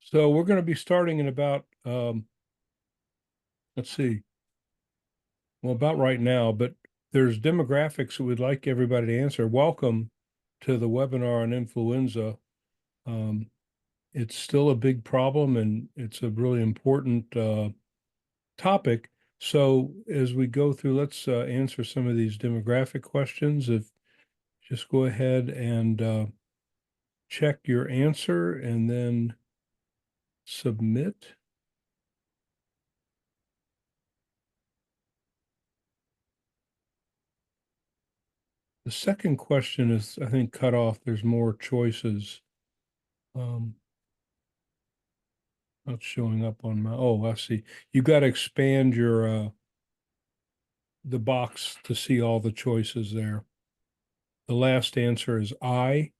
So we're going to be starting in about, let's see, well, about right now, but there's demographics that we'd like everybody to answer. Welcome to the webinar on influenza. Um, it's still a big problem and it's a really important topic. So as we go through, let's answer some of these demographic questions. If just go ahead and check your answer and then submit. The second question is, I think, cut off. There's more choices. Not showing up on my, oh, I see. You got to expand your the box to see all the choices there. The last answer is I.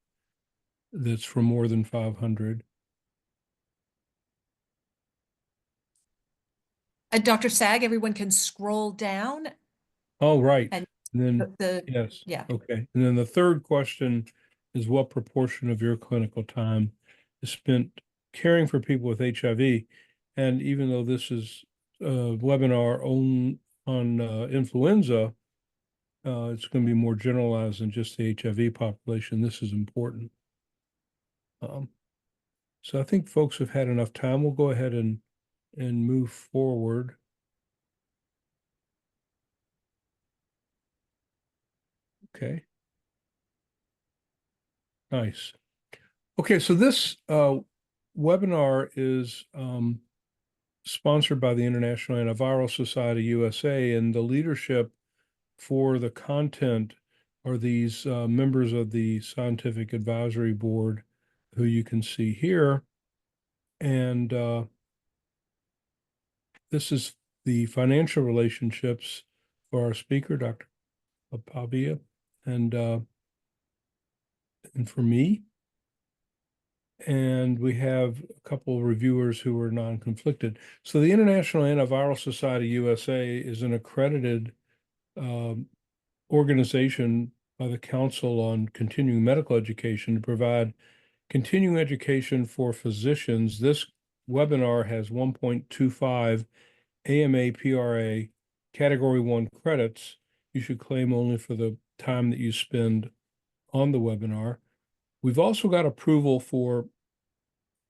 That's for more than 500. Dr. Saag, everyone can scroll down Oh, right. and And then, yes. yeah. Okay. And then the third question is what proportion of your clinical time is spent caring for people with HIV? And even though this is a webinar on influenza, it's going to be more generalized than just the HIV population. This is important. So I think folks have had enough time. We'll go ahead and move forward. Okay. Nice. Okay, so this webinar is sponsored by the International Antiviral Society USA, and the leadership for the content are these members of the Scientific Advisory Board, who you can see here. And this is the financial relationships for our speaker, Dr. Pavia, and for me. And we have a couple of reviewers who are non-conflicted. So the International Antiviral Society USA is an accredited organization by the Council on Continuing Medical Education to provide continuing education for physicians. This webinar has 1.25 AMA PRA Category 1 credits. You should claim only for the time that you spend on the webinar. We've also got approval for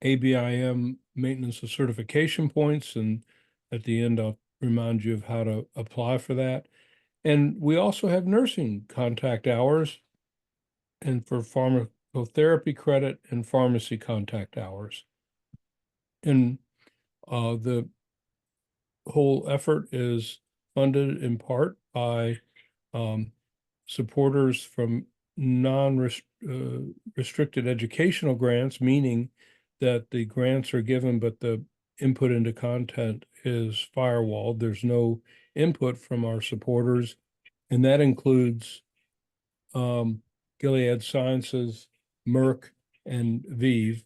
ABIM maintenance of certification points, and at the end, I'll remind you of how to apply for that. And we also have nursing contact hours and for pharmacotherapy credit and pharmacy contact hours. And the whole effort is funded in part by supporters from non-restricted educational grants, meaning that the grants are given, but the input into content is firewalled. There's no input from our supporters, and that includes Gilead Sciences, Merck, and ViiV.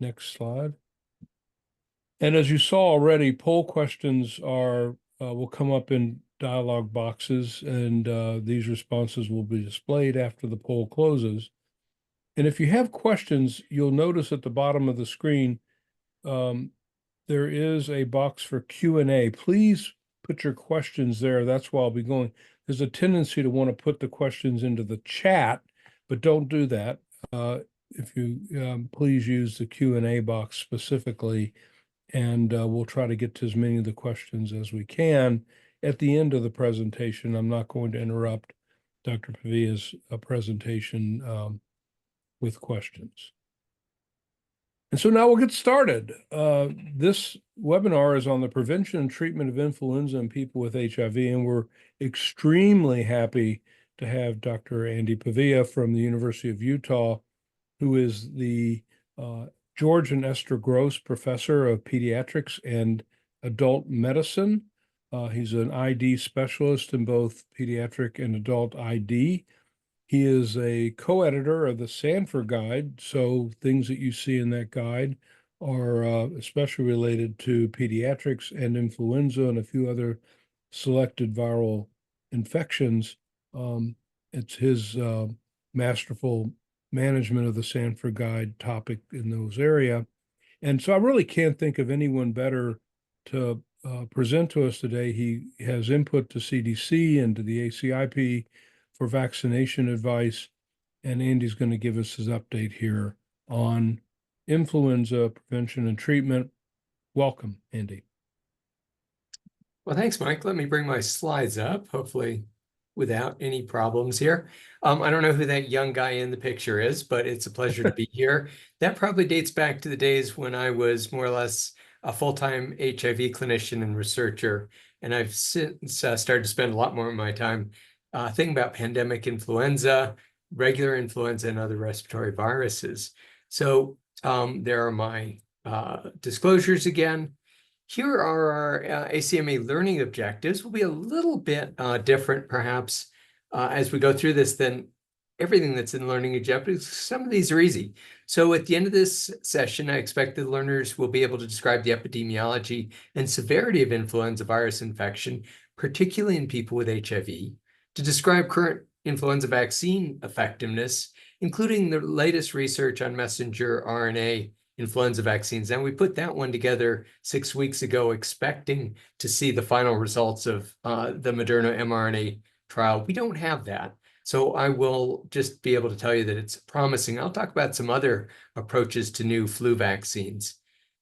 Next slide. And as you saw already, poll questions are will come up in dialog boxes, and these responses will be displayed after the poll closes. And if you have questions, you'll notice at the bottom of the screen, there is a box for Q&A. Please put your questions there. That's where I'll be going. There's a tendency to want to put the questions into the chat, but don't do that. If you please use the Q&A box specifically, and we'll try to get to as many of the questions as we can at the end of the presentation. I'm not going to interrupt Dr. Pavia's presentation with questions. And so now we'll get started. This webinar is on the prevention and treatment of influenza in people with HIV, and we're extremely happy to have Dr. Andy Pavia from the University of Utah, who is the George and Esther Gross Professor of Pediatrics and Adult Medicine. He's an ID specialist in both pediatric and adult ID. He is a co-editor of the Sanford Guide, so things that you see in that guide are especially related to pediatrics and influenza and a few other selected viral infections. It's his masterful management of the Sanford Guide topic in those areas. And so I really can't think of anyone better to present to us today. He has input to CDC and to the ACIP for vaccination advice. And Andy's going to give us his update here on influenza prevention and treatment. Welcome, Andy. Well, thanks, Mike. Let me bring my slides up, hopefully without any problems here. I don't know who that young guy in the picture is, but it's a pleasure to be here. That probably dates back to the days when I was more or less a full-time HIV clinician and researcher, and I've since started to spend a lot more of my time thinking about pandemic influenza, regular influenza, and other respiratory viruses. So there are my disclosures again. Here are our ACMA learning objectives. Will be a little bit different, perhaps, as we go through this than everything that's in learning objectives. Some of these are easy. So at the end of this session, I expect the learners will be able to describe the epidemiology and severity of influenza virus infection, particularly in people with HIV, to describe current influenza vaccine effectiveness, including the latest research on messenger RNA influenza vaccines. And we put that one together 6 weeks ago, expecting to see the final results of the Moderna mRNA trial. We don't have that. So I will just be able to tell you that it's promising. I'll talk about some other approaches to new flu vaccines.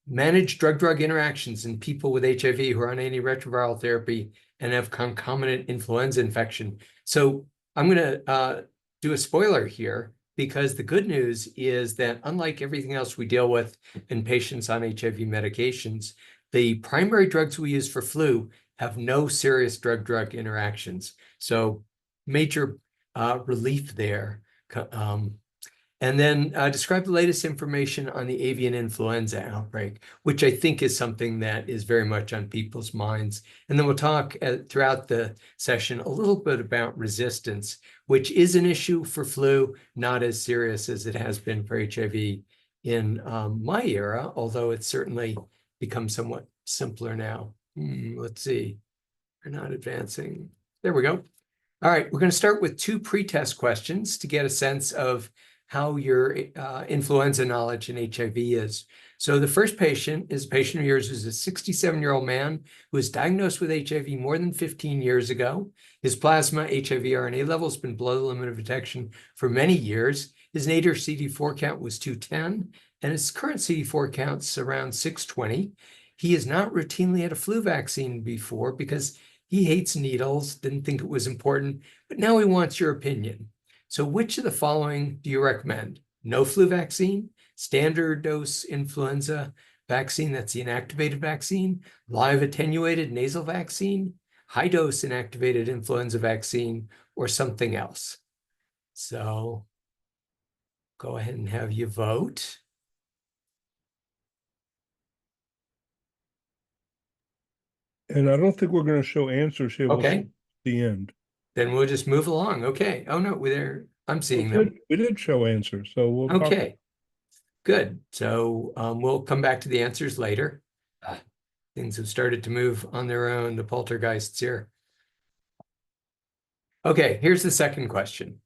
Manage drug-drug interactions in people with HIV who are on antiretroviral therapy and have concomitant influenza infection. So I'm going to do a spoiler here, because the good news is that unlike everything else we deal with in patients on HIV medications, the primary drugs we use for flu have no serious drug-drug interactions. So major relief there. And then describe the latest information on the avian influenza outbreak, which I think is something that is very much on people's minds. And then we'll talk throughout the session a little bit about resistance, which is an issue for flu, not as serious as it has been for HIV in my era, although it's certainly become somewhat simpler now. Let's see, we're not advancing. There we go. All right, we're going to start with 2 pre-test questions to get a sense of how your influenza knowledge in HIV is. So the first patient is a patient of yours who's a 67-year-old man who was diagnosed with HIV more than 15 years ago. His plasma HIV RNA level has been below the limit of detection for many years. His nadir CD4 count was 210, and his current CD4 count's around 620. He has not routinely had a flu vaccine before because he hates needles, didn't think it was important, but now he wants your opinion. So which of the following do you recommend? No flu vaccine, standard dose influenza vaccine, that's the inactivated vaccine, live attenuated nasal vaccine, high dose inactivated influenza vaccine, or something else? So go ahead and have you vote. And I don't think we're going to show answers here. We'll see Okay, at the end. then we'll just move along. Okay. Oh no, I'm seeing them. We did show answers, so we'll talk. Okay, good. So we'll come back to the answers later. Things have started to move on their own, the poltergeists here. Okay, here's the second question.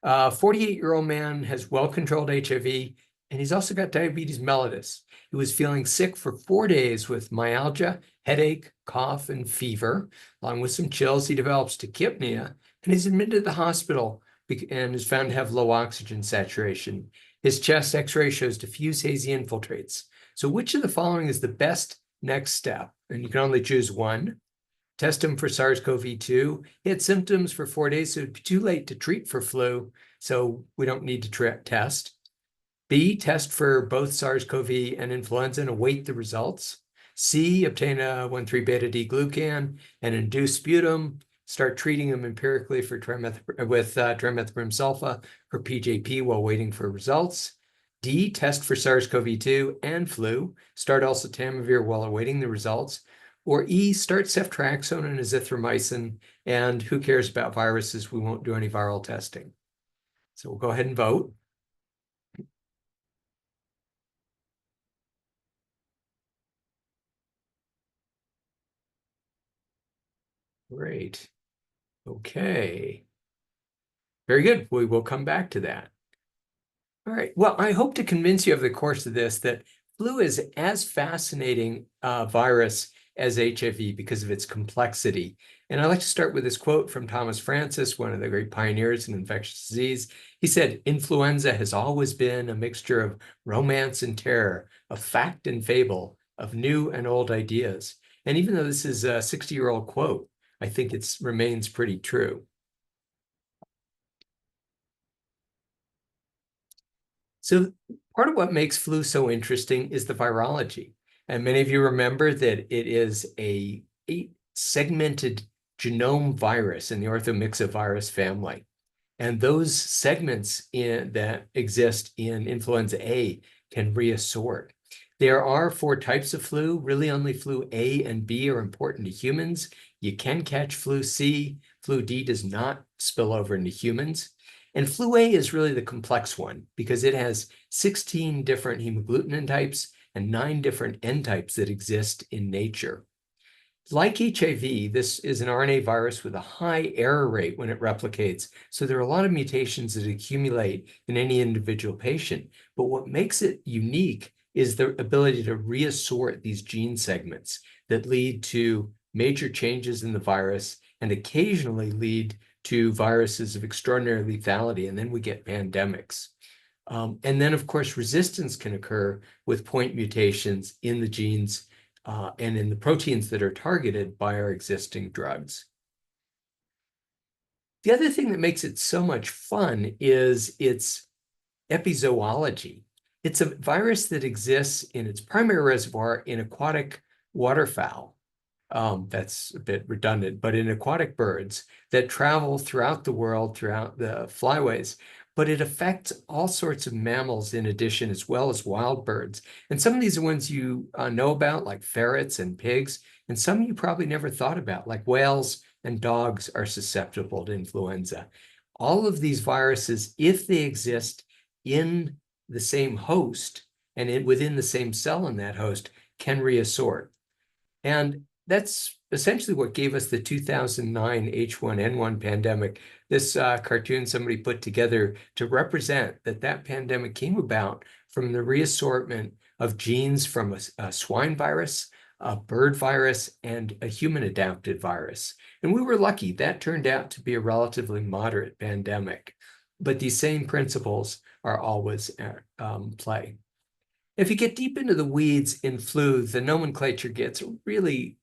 48-year-old man has well-controlled HIV, and he's also got diabetes mellitus. He was feeling sick for 4 days with myalgia, headache, cough, and fever. Along with some chills, he develops tachypnea, and he's admitted to the hospital and is found to have low oxygen saturation. His chest X-ray shows diffuse hazy infiltrates. So which of the following is the best next step? And you can only choose one. Test him for SARS-CoV-2. He had symptoms for 4 days, so it'd be too late to treat for flu, so we don't need to test. B, test for both SARS-CoV and influenza and await the results. C, obtain a 1,3-beta-D-glucan and induce sputum. Start treating them empirically for trimethoprim sulfa for PJP while waiting for results. D, test for SARS-CoV-2 and flu. Start oseltamivir while awaiting the results. Or E, start ceftriaxone and azithromycin. And who cares about viruses? We won't do any viral testing. So we'll go ahead and vote. Great. Okay. Very good. We will come back to that. All right. Well, I hope to convince you over the course of this that flu is as fascinating virus as HIV because of its complexity. And I like to start with this quote from Thomas Francis, one of the great pioneers in infectious disease. He said, "Influenza has always been a mixture of romance and terror, of fact and fable, of new and old ideas." And even though this is a 60-year-old quote, I think it remains pretty true. So part of what makes flu so interesting is the virology. And many of you remember that it is a 8-segmented genome virus in the orthomyxovirus family. And those segments that exist in influenza A can reassort. There are 4 types of flu. Really only flu A and B are important to humans. You can catch flu C. Flu D does not spill over into humans. And flu A is really the complex one because it has 16 different hemagglutinin types and 9 different N types that exist in nature. Like HIV, this is an RNA virus with a high error rate when it replicates. So there are a lot of mutations that accumulate in any individual patient. But what makes it unique is the ability to reassort these gene segments that lead to major changes in the virus and occasionally lead to viruses of extraordinary lethality, and then we get pandemics. And then, of course, resistance can occur with point mutations in the genes and in the proteins that are targeted by our existing drugs. The other thing that makes it so much fun is its epizoology. It's a virus that exists in its primary reservoir in aquatic waterfowl. That's a bit redundant, but in aquatic birds that travel throughout the world, throughout the flyways, but it affects all sorts of mammals in addition, as well as wild birds. And some of these are ones you know about, like ferrets and pigs, and some you probably never thought about, like whales and dogs are susceptible to influenza. All of these viruses, if they exist in the same host and within the same cell in that host, can reassort. And that's essentially what gave us the 2009 H1N1 pandemic. This cartoon somebody put together to represent that pandemic came about from the reassortment of genes from a swine virus, a bird virus, and a human-adapted virus. And we were lucky. That turned out to be a relatively moderate pandemic. But these same principles are always at play. If you get deep into the weeds in flu, the nomenclature gets really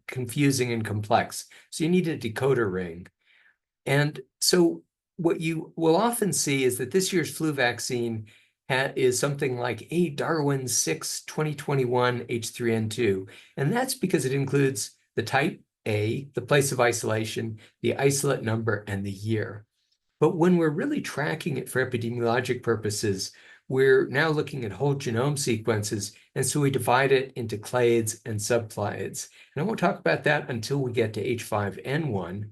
confusing and complex. So you need a decoder ring. And so what you will often see is that this year's flu vaccine is something like a Darwin 6 2021 H3N2. And that's because it includes the type A, the place of isolation, the isolate number, and the year. But when we're really tracking it for epidemiologic purposes, we're now looking at whole genome sequences, and so we divide it into clades and subclades. And I won't talk about that until we get to H5N1.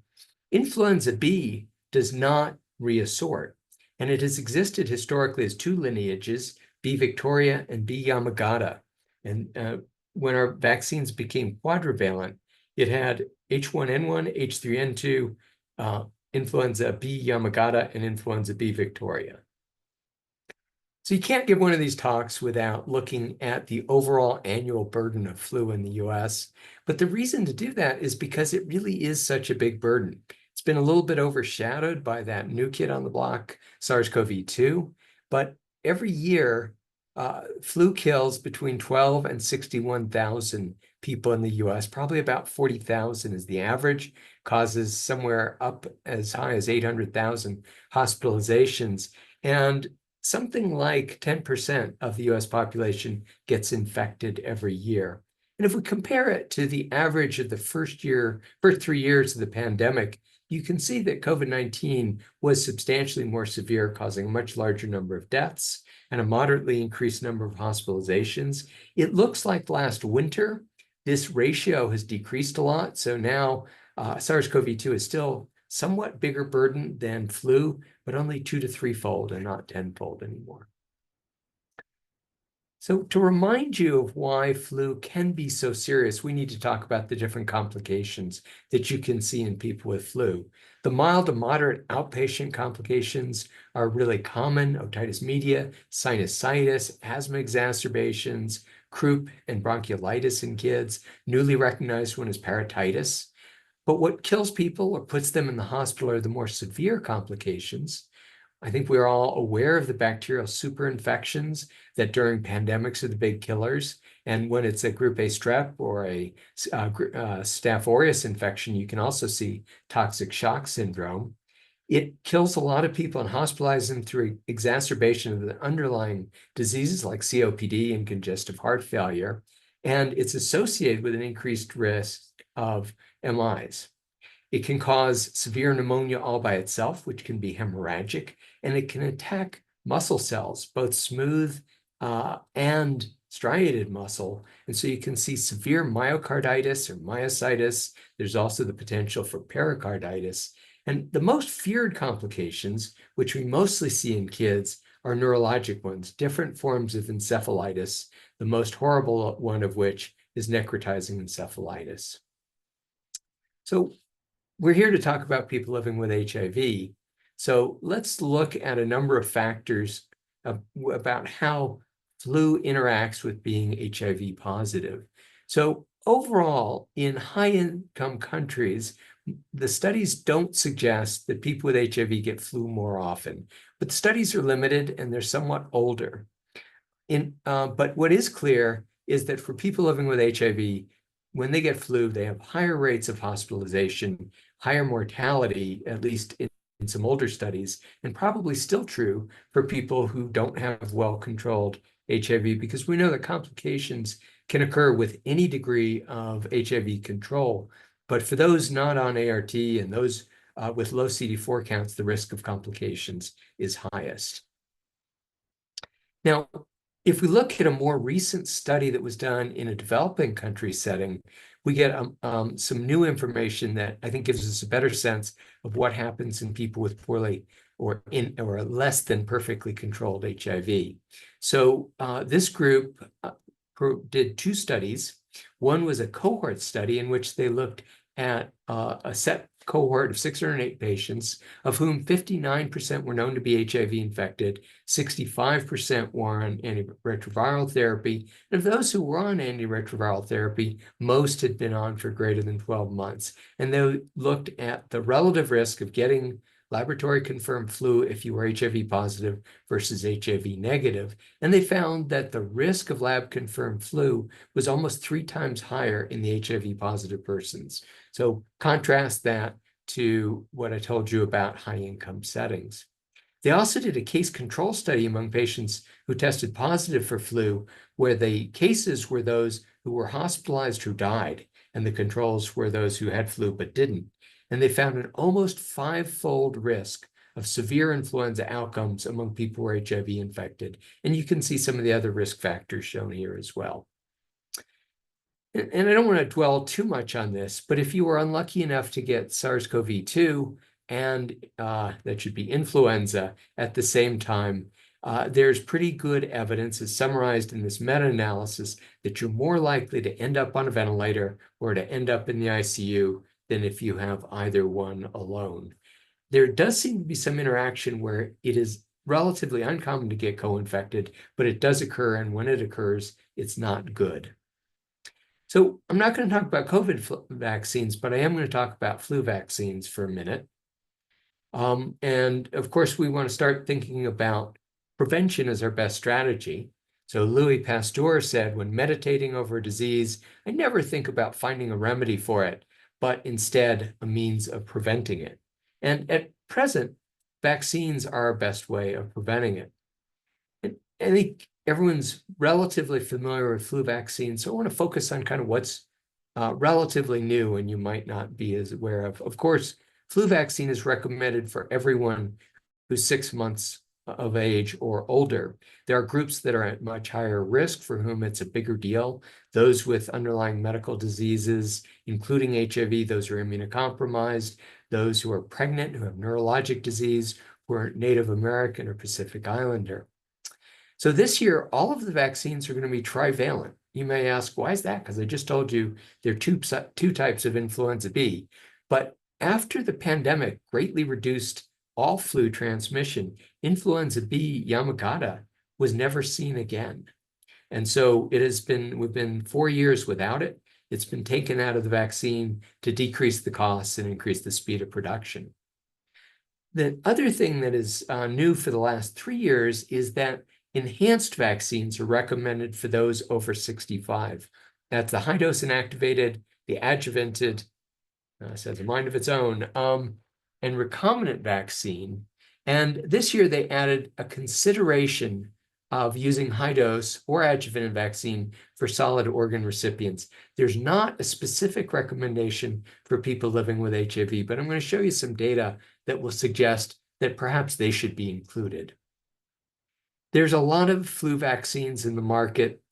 Influenza B does not reassort, and it has existed historically as 2 lineages, B Victoria and B Yamagata. And when our vaccines became quadrivalent, it had H1N1, H3N2, influenza B Yamagata, and influenza B Victoria. So you can't give one of these talks without looking at the overall annual burden of flu in the US. But the reason to do that is because it really is such a big burden. It's been a little bit overshadowed by that new kid on the block, SARS-CoV-2. But every year, flu kills between 12 and 61,000 people in the US. Probably about 40,000 is the average, causes somewhere up as high as 800,000 hospitalizations. And something like 10% of the US population gets infected every year. And if we compare it to the average of the first 3 years of the pandemic, you can see that COVID-19 was substantially more severe, causing a much larger number of deaths and a moderately increased number of hospitalizations. It looks like last winter, this ratio has decreased a lot. So now SARS-CoV-2 is still somewhat bigger burden than flu, but only 2 to 3-fold and not 10-fold anymore. So to remind you of why flu can be so serious, we need to talk about the different complications that you can see in people with flu. The mild to moderate outpatient complications are really common: otitis media, sinusitis, asthma exacerbations, croup and bronchiolitis in kids. Newly recognized one is parotitis. But what kills people or puts them in the hospital are the more severe complications. I think we're all aware of the bacterial superinfections that during pandemics are the big killers. And when it's a group A strep or a Staph aureus infection, you can also see toxic shock syndrome. It kills a lot of people and hospitalizes them through exacerbation of the underlying diseases like COPD and congestive heart failure. And it's associated with an increased risk of MIs. It can cause severe pneumonia all by itself, which can be hemorrhagic, and it can attack muscle cells, both smooth and striated muscle. And so you can see severe myocarditis or myositis. There's also the potential for pericarditis. And the most feared complications, which we mostly see in kids, are neurologic ones, different forms of encephalitis, the most horrible one of which is necrotizing encephalitis. So we're here to talk about people living with HIV. So let's look at a number of factors about how flu interacts with being HIV positive. So overall, in high-income countries, the studies don't suggest that people with HIV get flu more often, but the studies are limited and they're somewhat older. But what is clear is that for people living with HIV, when they get flu, they have higher rates of hospitalization, higher mortality, at least in some older studies, and probably still true for people who don't have well-controlled HIV, because we know that complications can occur with any degree of HIV control. But for those not on ART and those with low CD4 counts, the risk of complications is highest. Now, if we look at a more recent study that was done in a developing country setting, we get some new information that I think gives us a better sense of what happens in people with poorly or less than perfectly controlled HIV. So this group did two studies. One was a cohort study in which they looked at a set cohort of 608 patients, of whom 59% were known to be HIV infected, 65% were on antiretroviral therapy, and of those who were on antiretroviral therapy, most had been on for greater than 12 months. And they looked at the relative risk of getting laboratory confirmed flu if you were HIV positive versus HIV negative. And they found that the risk of lab confirmed flu was almost 3 times higher in the HIV positive persons. So contrast that to what I told you about high income settings. They also did a case control study among patients who tested positive for flu, where the cases were those who were hospitalized who died, and the controls were those who had flu but didn't. And they found an almost 5-fold risk of severe influenza outcomes among people who are HIV infected. And you can see some of the other risk factors shown here as well. And I don't want to dwell too much on this, but if you were unlucky enough to get SARS-CoV-2 and that should be influenza at the same time, there's pretty good evidence, as summarized in this meta-analysis, that you're more likely to end up on a ventilator or to end up in the ICU than if you have either one alone. There does seem to be some interaction where it is relatively uncommon to get co-infected, but it does occur, and when it occurs, it's not good. So I'm not going to talk about COVID vaccines, but I am going to talk about flu vaccines for a minute. And of course, we want to start thinking about prevention as our best strategy. So Louis Pasteur said, when meditating over a disease, I never think about finding a remedy for it, but instead a means of preventing it. And at present, vaccines are our best way of preventing it. And I think everyone's relatively familiar with flu vaccines, so I want to focus on kind of what's relatively new and you might not be as aware of. Of course, flu vaccine is recommended for everyone who's 6 months of age or older. There are groups that are at much higher risk for whom it's a bigger deal. Those with underlying medical diseases, including HIV, those who are immunocompromised, those who are pregnant, who have neurologic disease, who are Native American or Pacific Islander. So this year, all of the vaccines are going to be trivalent. You may ask, why is that? Because I just told you there are two types of influenza B. But after the pandemic greatly reduced all flu transmission, influenza B Yamagata was never seen again. And so we've been 4 years without it. It's been taken out of the vaccine to decrease the costs and increase the speed of production. The other thing that is new for the last 3 years is that enhanced vaccines are recommended for those over 65. That's the high dose inactivated, the adjuvanted, so has a mind of its own, and recombinant vaccine. And this year they added a consideration of using high dose or adjuvanted vaccine for solid organ recipients. There's not a specific recommendation for people living with HIV, but I'm going to show you some data that will suggest that perhaps they should be included. There's a lot of flu vaccines in the market,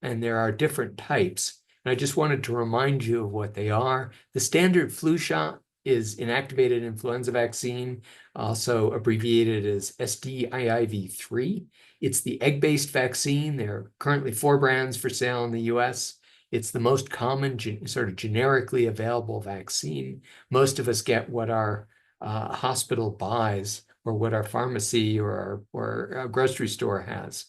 and there are different types. And I just wanted to remind you of what they are. The standard flu shot is inactivated influenza vaccine, also abbreviated as SDIIV3. It's the egg-based vaccine. There are currently 4 brands for sale in the US. It's the most common, sort of generically available vaccine. Most of us get what our hospital buys or what our pharmacy or our grocery store has.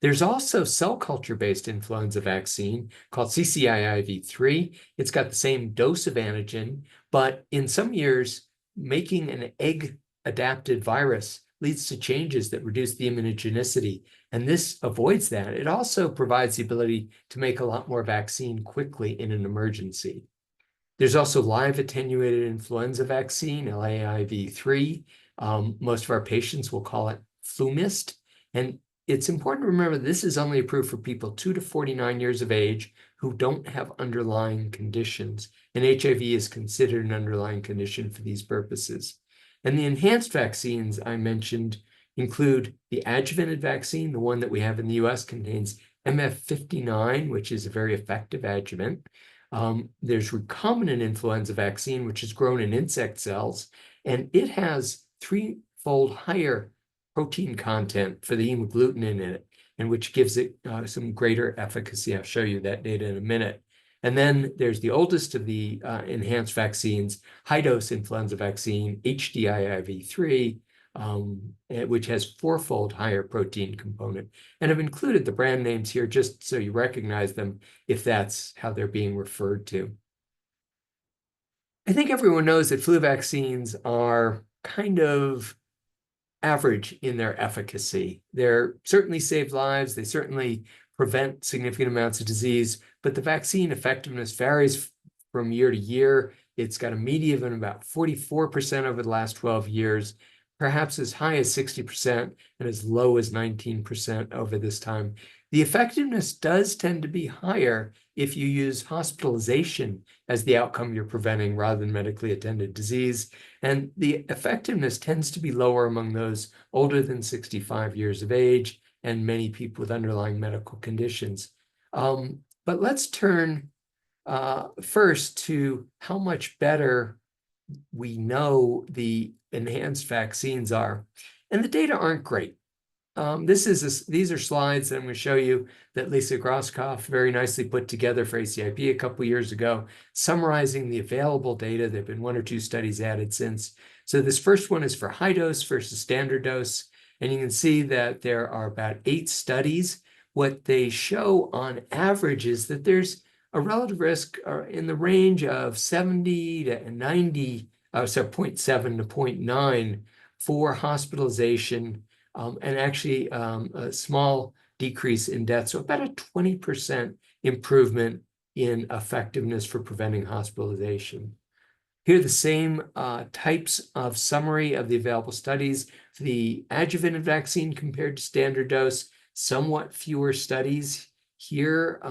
There's also cell culture-based influenza vaccine called CCIIV3. It's got the same dose of antigen, but in some years, making an egg-adapted virus leads to changes that reduce the immunogenicity, and this avoids that. It also provides the ability to make a lot more vaccine quickly in an emergency. There's also live attenuated influenza vaccine, LAIV3. Most of our patients will call it FluMist, and it's important to remember this is only approved for people 2 to 49 years of age who don't have underlying conditions, and HIV is considered an underlying condition for these purposes. And the enhanced vaccines I mentioned include the adjuvanted vaccine. The one that we have in the US contains MF59, which is a very effective adjuvant. There's recombinant influenza vaccine, which is grown in insect cells, and it has 3-fold higher protein content for the hemagglutinin in it, and which gives it some greater efficacy. I'll show you that data in a minute. And then there's the oldest of the enhanced vaccines, high-dose influenza vaccine, HDIIV3, which has 4-fold higher protein component. And I've included the brand names here just so you recognize them if that's how they're being referred to. I think everyone knows that flu vaccines are kind of average in their efficacy. They're certainly save lives. They certainly prevent significant amounts of disease, but the vaccine effectiveness varies from year to year. It's got a median of about 44% over the last 12 years, perhaps as high as 60% and as low as 19% over this time. The effectiveness does tend to be higher if you use hospitalization as the outcome you're preventing rather than medically attended disease. And the effectiveness tends to be lower among those older than 65 years of age and many people with underlying medical conditions. But let's turn first to how much better we know the enhanced vaccines are. And the data aren't great. These are slides that I'm going to show you that Lisa Groskopf very nicely put together for ACIP a couple years ago, summarizing the available data. There have been 1 or 2 studies added since. So this first one is for high dose versus standard dose. And you can see that there are about 8 studies. What they show on average is that there's a relative risk in the range of 70 to 90, so 0.7 to 0.9 for hospitalization, and actually a small decrease in death. So about a 20% improvement in effectiveness for preventing hospitalization. Here are the same types of summary of the available studies. For the adjuvanted vaccine compared to standard dose, somewhat fewer studies here.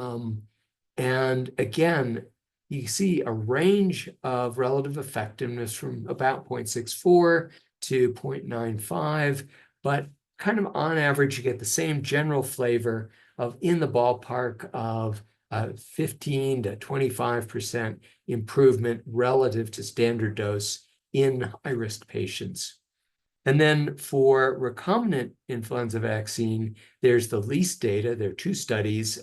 And again, you see a range of relative effectiveness from about 0.64 to 0.95, but kind of on average, you get the same general flavor of in the ballpark of 15 to 25% improvement relative to standard dose in high-risk patients. And then for recombinant influenza vaccine, there's the least data. There are two studies,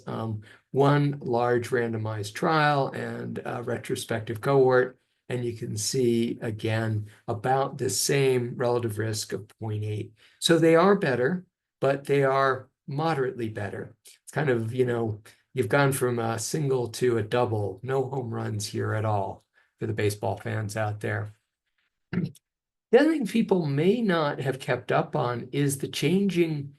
one large randomized trial and a retrospective cohort. And you can see, again, about the same relative risk of 0.8. So they are better, but they are moderately better. It's kind of, you've gone from a single to a double, no home runs here at all for the baseball fans out there. The other thing people may not have kept up on is the changing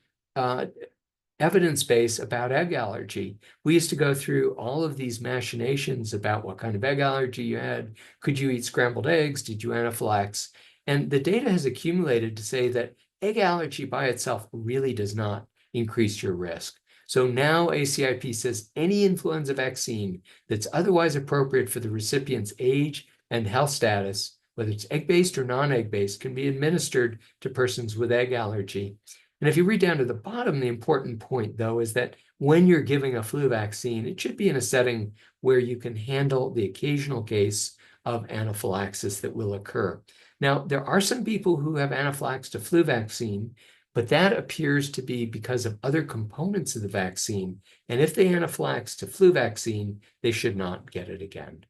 evidence base about egg allergy. We used to go through all of these machinations about what kind of egg allergy you had. Could you eat scrambled eggs? Did you anaphylax? And the data has accumulated to say that egg allergy by itself really does not increase your risk. So now ACIP says any influenza vaccine that's otherwise appropriate for the recipient's age and health status, whether it's egg-based or non-egg-based, can be administered to persons with egg allergy. And if you read down to the bottom, the important point, though, is that when you're giving a flu vaccine, it should be in a setting where you can handle the occasional case of anaphylaxis that will occur. Now, there are some people who have anaphylaxis to flu vaccine, but that appears to be because of other components of the vaccine. And if they anaphylaxis to flu vaccine, they should not get it again.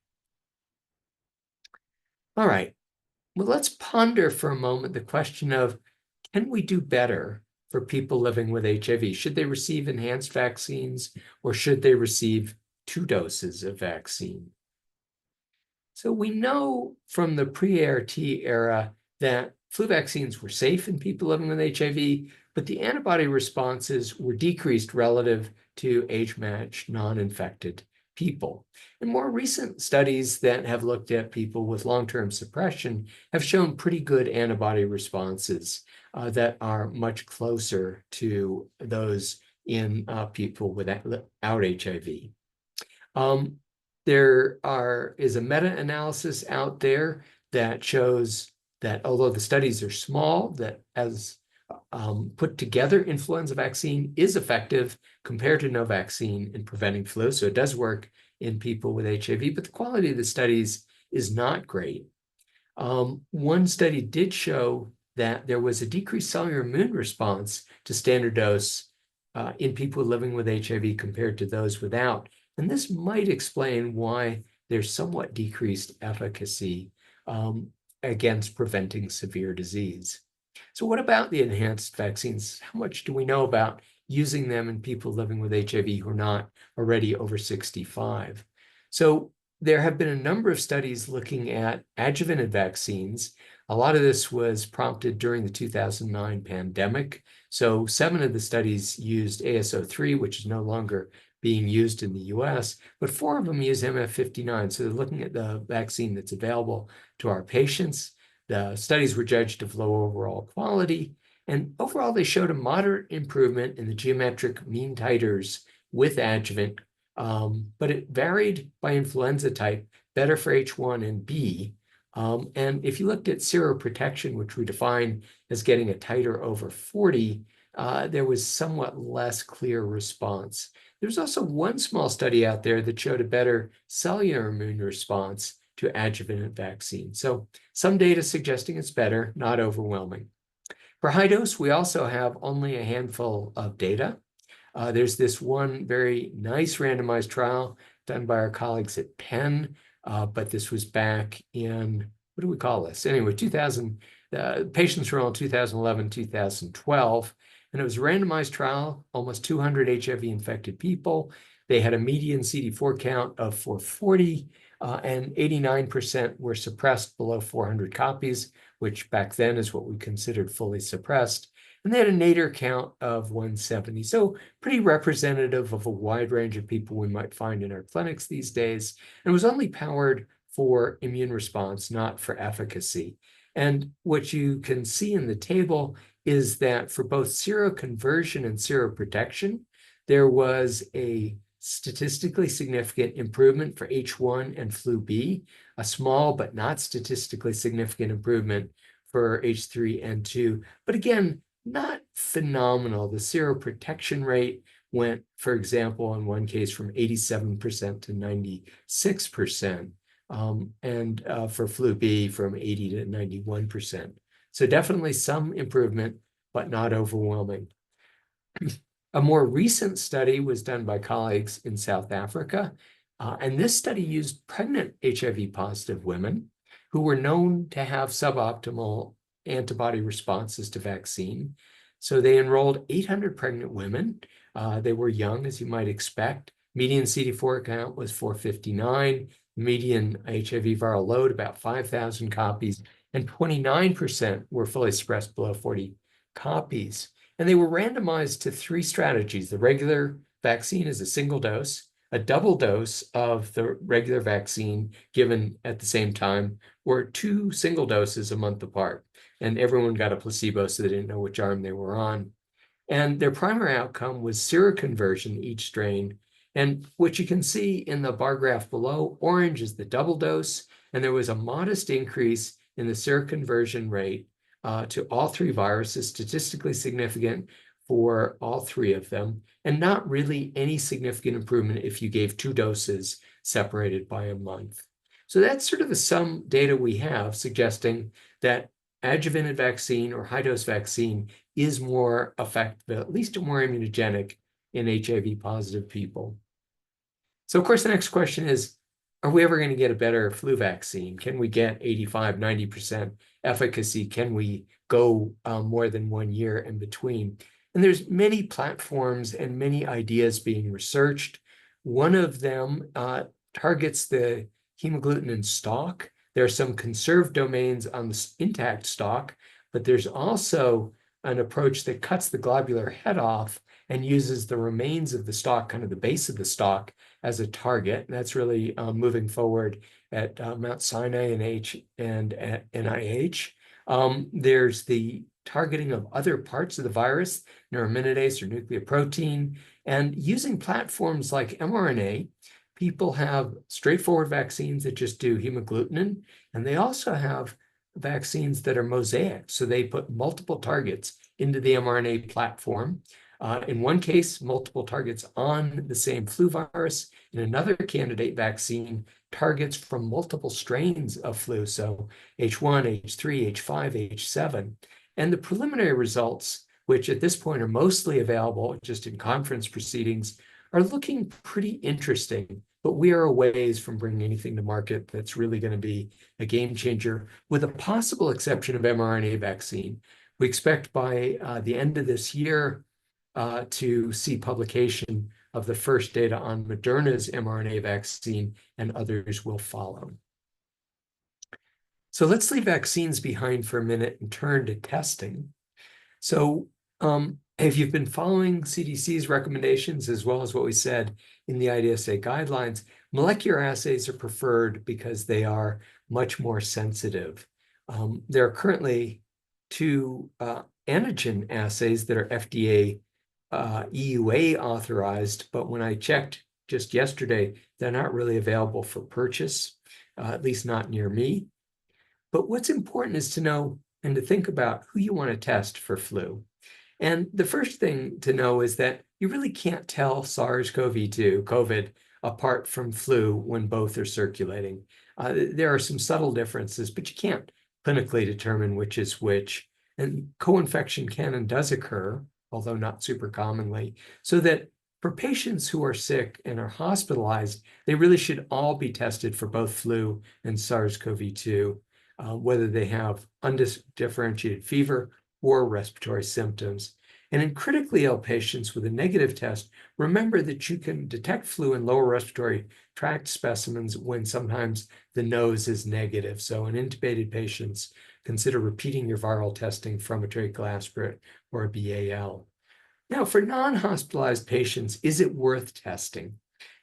All right, well, let's ponder for a moment the question of, can we do better for people living with HIV? Should they receive enhanced vaccines or should they receive 2 doses of vaccine? So we know from the pre-ART era that flu vaccines were safe in people living with HIV, but the antibody responses were decreased relative to age-matched non-infected people. And more recent studies that have looked at people with long-term suppression have shown pretty good antibody responses that are much closer to those in people without HIV. There is a meta-analysis out there that shows that although the studies are small, that as put together, influenza vaccine is effective compared to no vaccine in preventing flu. So it does work in people with HIV, but the quality of the studies is not great. One study did show that there was a decreased cellular immune response to standard dose in people living with HIV compared to those without. And this might explain why there's somewhat decreased efficacy against preventing severe disease. So what about the enhanced vaccines? How much do we know about using them in people living with HIV who are not already over 65? So there have been a number of studies looking at adjuvanted vaccines. A lot of this was prompted during the 2009 pandemic. So 7 of the studies used AS03, which is no longer being used in the US, but 4 of them use MF59. So they're looking at the vaccine that's available to our patients. The studies were judged of low overall quality, and overall they showed a moderate improvement in the geometric mean titers with adjuvant, but it varied by influenza type, better for H1 and B. And if you looked at seroprotection, which we define as getting a titer over 40, there was somewhat less clear response. There's also one small study out there that showed a better cellular immune response to adjuvanted vaccine. So some data suggesting it's better, not overwhelming. For high dose, we also have only a handful of data. There's this one very nice randomized trial done by our colleagues at Penn, but this was back in, what do we call this? Anyway, patients were on 2011, 2012, and it was a randomized trial, almost 200 HIV-infected people. They had a median CD4 count of 440, and 89% were suppressed below 400 copies, which back then is what we considered fully suppressed. And they had a nadir count of 170. So pretty representative of a wide range of people we might find in our clinics these days. And it was only powered for immune response, not for efficacy. And what you can see in the table is that for both seroconversion and seroprotection, there was a statistically significant improvement for H1 and flu B, a small but not statistically significant improvement for H3N2. But again, not phenomenal. The seroprotection rate went, for example, in one case from 87% to 96%, and for flu B from 80 to 91%. So definitely some improvement, but not overwhelming. A more recent study was done by colleagues in South Africa, and this study used pregnant HIV-positive women who were known to have suboptimal antibody responses to vaccine. So they enrolled 800 pregnant women. They were young, as you might expect. Median CD4 count was 459, median HIV viral load about 5,000 copies, and 29% were fully suppressed below 40 copies. And they were randomized to 3 strategies. The regular vaccine is a single dose, a double dose of the regular vaccine given at the same time, or 2 single doses a month apart. And everyone got a placebo, so they didn't know which arm they were on. And their primary outcome was seroconversion, each strain. And what you can see in the bar graph below, orange is the double dose, and there was a modest increase in the seroconversion rate to all 3 viruses, statistically significant for all 3 of them, and not really any significant improvement if you gave 2 doses separated by a month. So that's sort of the sum data we have suggesting that adjuvanted vaccine or high-dose vaccine is more effective, at least more immunogenic in HIV-positive people. So of course, the next question is, are we ever going to get a better flu vaccine? Can we get 85, 90% efficacy? Can we go more than 1 year in between? And there's many platforms and many ideas being researched. One of them targets the hemagglutinin stalk. There are some conserved domains on the intact stalk, but there's also an approach that cuts the globular head off and uses the remains of the stalk, kind of the base of the stalk, as a target. And that's really moving forward at Mount Sinai and at NIH. There's the targeting of other parts of the virus, neuraminidase or nucleoprotein, and using platforms like mRNA. People have straightforward vaccines that just do hemagglutinin, and they also have vaccines that are mosaic. So they put multiple targets into the mRNA platform. In one case, multiple targets on the same flu virus. In another candidate vaccine, targets from multiple strains of flu, so H1, H3, H5, H7. And the preliminary results, which at this point are mostly available just in conference proceedings, are looking pretty interesting, but we are a ways from bringing anything to market that's really going to be a game changer, with a possible exception of mRNA vaccine. We expect by the end of this year to see publication of the first data on Moderna's mRNA vaccine, and others will follow. So let's leave vaccines behind for a minute and turn to testing. So if you've been following CDC's recommendations, as well as what we said in the IAS-USA guidelines, molecular assays are preferred because they are much more sensitive. There are currently 2 antigen assays that are FDA EUA authorized, but when I checked just yesterday, they're not really available for purchase, at least not near me. But what's important is to know and to think about who you want to test for flu. And the first thing to know is that you really can't tell SARS-CoV-2, COVID, apart from flu when both are circulating. There are some subtle differences, but you can't clinically determine which is which. And co-infection can and does occur, although not super commonly, so that for patients who are sick and are hospitalized, they really should all be tested for both flu and SARS-CoV-2, whether they have undifferentiated fever or respiratory symptoms. And in critically ill patients with a negative test, remember that you can detect flu in lower respiratory tract specimens when sometimes the nose is negative. So in intubated patients, consider repeating your viral testing from a tracheal aspirate or a BAL. Now, for non-hospitalized patients, is it worth testing?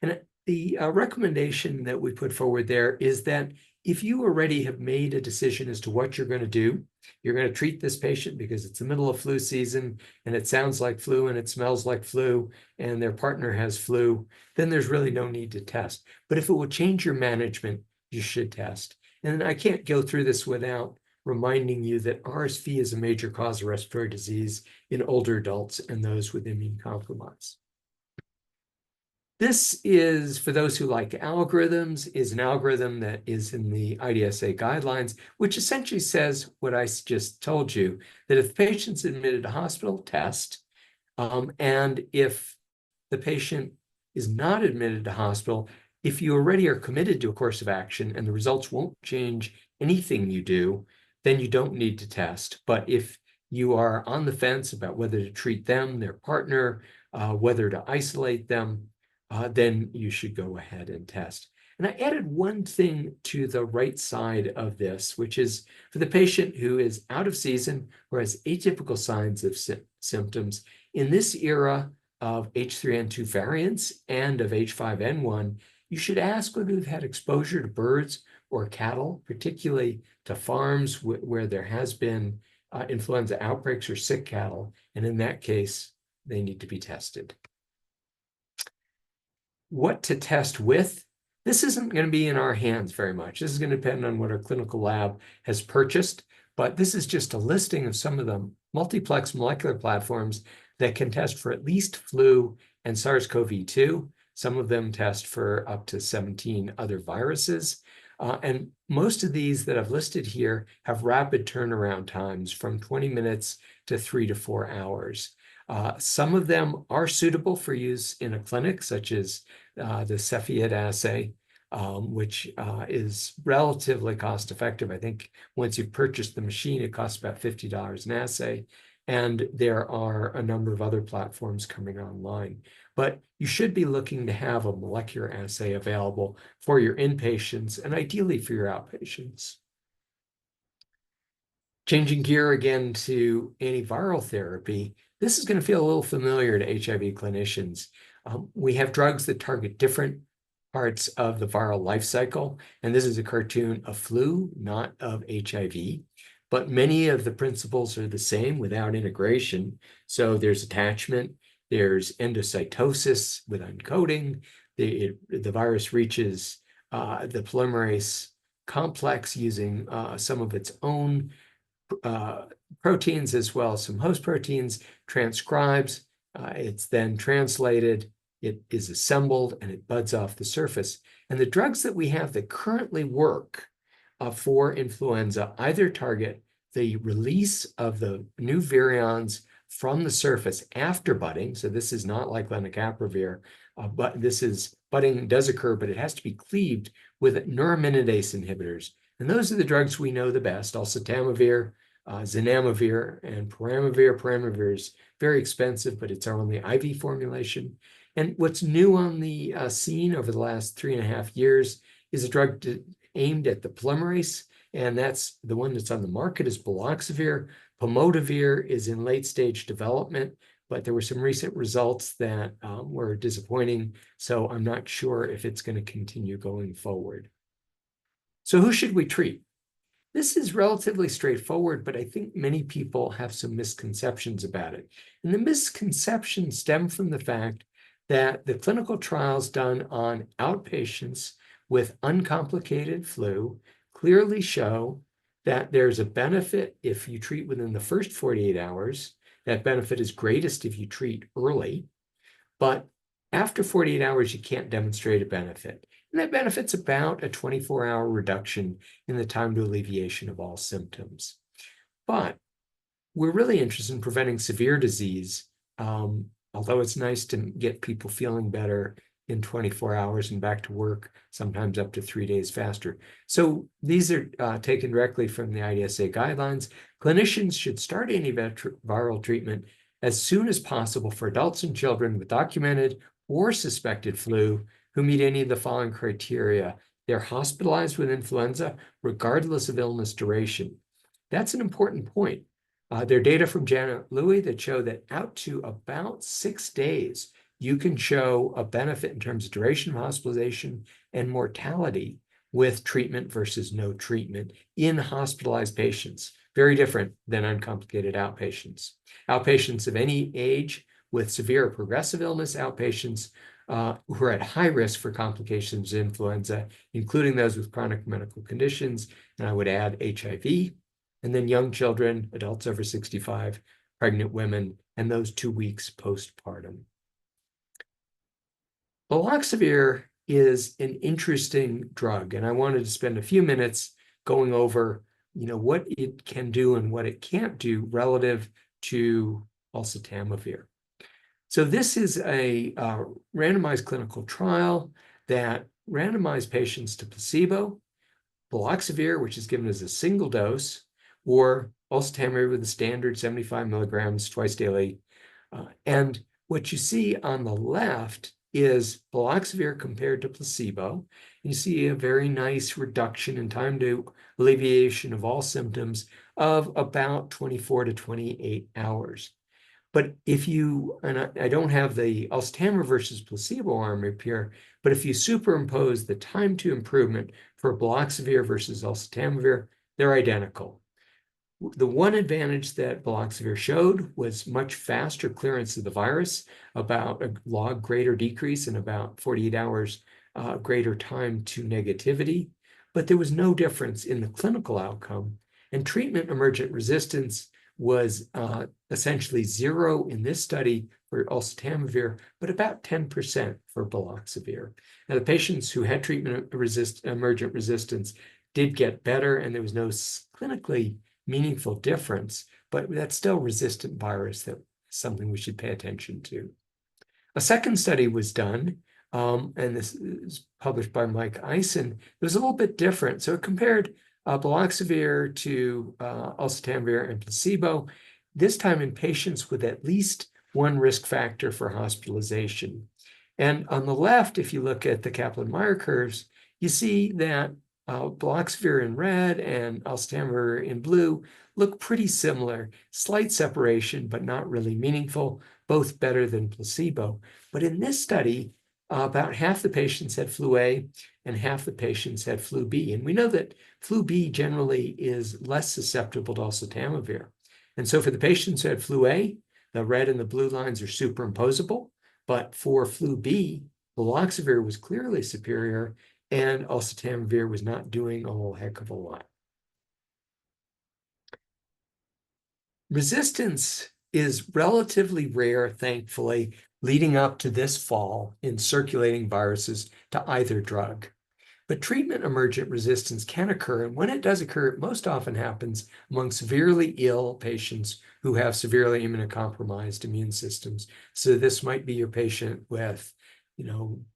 And the recommendation that we put forward there is that if you already have made a decision as to what you're going to do, you're going to treat this patient because it's the middle of flu season and it sounds like flu and it smells like flu and their partner has flu, then there's really no need to test. But if it will change your management, you should test. And I can't go through this without reminding you that RSV is a major cause of respiratory disease in older adults and those with immune compromise. This is, for those who like algorithms, is an algorithm that is in the IAS-USA guidelines, which essentially says what I just told you, that if the patient's admitted to hospital, test, and if the patient is not admitted to hospital, if you already are committed to a course of action and the results won't change anything you do, then you don't need to test. But if you are on the fence about whether to treat them, their partner, whether to isolate them, then you should go ahead and test. And I added one thing to the right side of this, which is for the patient who is out of season or has atypical signs of symptoms. In this era of H3N2 variants and of H5N1, you should ask whether they've had exposure to birds or cattle, particularly to farms where there has been influenza outbreaks or sick cattle. And in that case, they need to be tested. What to test with? This isn't going to be in our hands very much. This is going to depend on what our clinical lab has purchased, but this is just a listing of some of the multiplex molecular platforms that can test for at least flu and SARS-CoV-2. Some of them test for up to 17 other viruses. And most of these that I've listed here have rapid turnaround times from 20 minutes to 3 to 4 hours. Some of them are suitable for use in a clinic, such as the Cepheid assay, which is relatively cost effective. I think once you purchase the machine, it costs about $50 an assay. And there are a number of other platforms coming online. But you should be looking to have a molecular assay available for your inpatients and ideally for your outpatients. Changing gear again to antiviral therapy, this is going to feel a little familiar to HIV clinicians. We have drugs that target different parts of the viral life cycle, and this is a cartoon of flu, not of HIV. But many of the principles are the same without integration. So there's attachment, there's endocytosis with uncoating, the virus reaches the polymerase complex using some of its own proteins as well as some host proteins, transcribes, it's then translated, it is assembled, and it buds off the surface. And the drugs that we have that currently work for influenza either target the release of the new virions from the surface after budding. So this is not like lenacapavir, but this is budding does occur, but it has to be cleaved with neuraminidase inhibitors. And those are the drugs we know the best, oseltamivir, zanamivir, and peramivir. Peramivir is very expensive, but it's our only IV formulation. And what's new on the scene over the last 3.5 years is a drug aimed at the polymerase, and that's the one that's on the market is baloxavir. Pamodavir is in late-stage development, but there were some recent results that were disappointing, so I'm not sure if it's going to continue going forward. So who should we treat? This is relatively straightforward, but I think many people have some misconceptions about it. And the misconceptions stem from the fact that the clinical trials done on outpatients with uncomplicated flu clearly show that there's a benefit if you treat within the first 48 hours. That benefit is greatest if you treat early, but after 48 hours, you can't demonstrate a benefit. And that benefit's about a 24-hour reduction in the time to alleviation of all symptoms. But we're really interested in preventing severe disease, although it's nice to get people feeling better in 24 hours and back to work, sometimes up to 3 days faster. So these are taken directly from the IAS-USA guidelines. Clinicians should start antiviral treatment as soon as possible for adults and children with documented or suspected flu who meet any of the following criteria. They're hospitalized with influenza, regardless of illness duration. That's an important point. There are data from Janet Louie that show that out to about 6 days, you can show a benefit in terms of duration of hospitalization and mortality with treatment versus no treatment in hospitalized patients. Very different than uncomplicated outpatients. Outpatients of any age with severe or progressive illness, outpatients who are at high risk for complications of influenza, including those with chronic medical conditions, and I would add HIV, and then young children, adults over 65, pregnant women, and those 2 weeks postpartum. Baloxavir is an interesting drug, and I wanted to spend a few minutes going over, what it can do and what it can't do relative to oseltamivir. So this is a randomized clinical trial that randomized patients to placebo, baloxavir, which is given as a single dose, or oseltamivir with the standard 75 milligrams twice daily. And what you see on the left is baloxavir compared to placebo. You see a very nice reduction in time to alleviation of all symptoms of about 24 to 28 hours. But if you, and I don't have the oseltamivir versus placebo arm up here, but if you superimpose the time to improvement for baloxavir versus oseltamivir, they're identical. The one advantage that baloxavir showed was much faster clearance of the virus, about a log greater decrease in about 48 hours, greater time to negativity. But there was no difference in the clinical outcome. And treatment emergent resistance was essentially 0 in this study for oseltamivir, but about 10% for baloxavir. Now, the patients who had treatment emergent resistance did get better, and there was no clinically meaningful difference, but that's still resistant virus. That is something we should pay attention to. A second study was done, and this is published by Mike Eisen. It was a little bit different. So it compared baloxavir to oseltamivir and placebo, this time in patients with at least one risk factor for hospitalization. And on the left, if you look at the Kaplan-Meier curves, you see that baloxavir in red and oseltamivir in blue look pretty similar. Slight separation, but not really meaningful, both better than placebo. But in this study, about half the patients had flu A and half the patients had flu B. And we know that flu B generally is less susceptible to oseltamivir. And so for the patients who had flu A, the red and the blue lines are superimposable. But for flu B, baloxavir was clearly superior, and oseltamivir was not doing a whole heck of a lot. Resistance is relatively rare, thankfully, leading up to this fall in circulating viruses to either drug. But treatment emergent resistance can occur, and when it does occur, it most often happens among severely ill patients who have severely immunocompromised immune systems. So this might be your patient with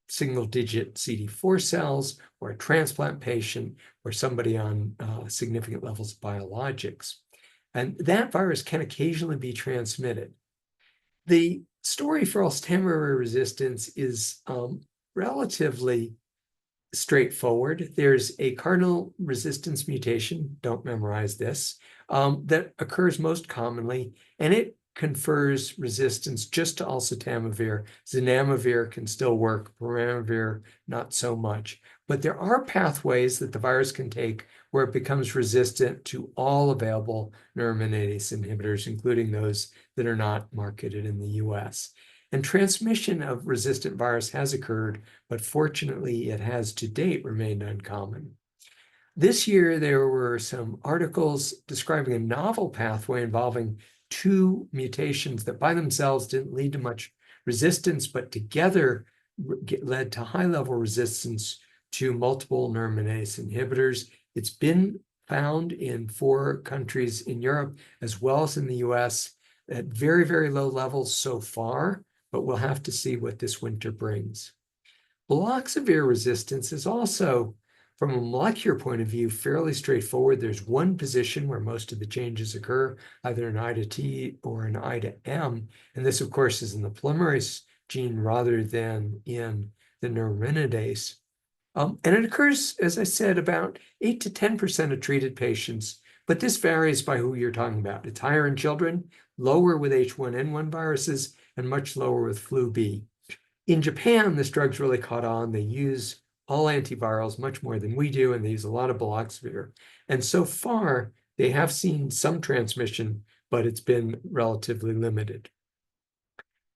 single-digit CD4 cells, or a transplant patient, or somebody on significant levels of biologics. And that virus can occasionally be transmitted. The story for oseltamivir resistance is relatively straightforward. There's a cardinal resistance mutation, don't memorize this, that occurs most commonly, and it confers resistance just to oseltamivir. Zanamivir can still work, peramivir not so much. But there are pathways that the virus can take where it becomes resistant to all available neuraminidase inhibitors, including those that are not marketed in the US. And transmission of resistant virus has occurred, but fortunately it has to date remained uncommon. This year, there were some articles describing a novel pathway involving 2 mutations that by themselves didn't lead to much resistance, but together led to high-level resistance to multiple neuraminidase inhibitors. It's been found in 4 countries in Europe, as well as in the US, at very, very low levels so far, but we'll have to see what this winter brings. Baloxavir resistance is also, from a molecular point of view, fairly straightforward. There's one position where most of the changes occur, either in I to T or in I to M. And this, of course, is in the polymerase gene rather than in the neuraminidase. And it occurs, as I said, about 8 to 10% of treated patients, but this varies by who you're talking about. It's higher in children, lower with H1N1 viruses, and much lower with flu B. In Japan, this drug's really caught on. They use all antivirals much more than we do, and they use a lot of baloxavir. And so far, they have seen some transmission, but it's been relatively limited.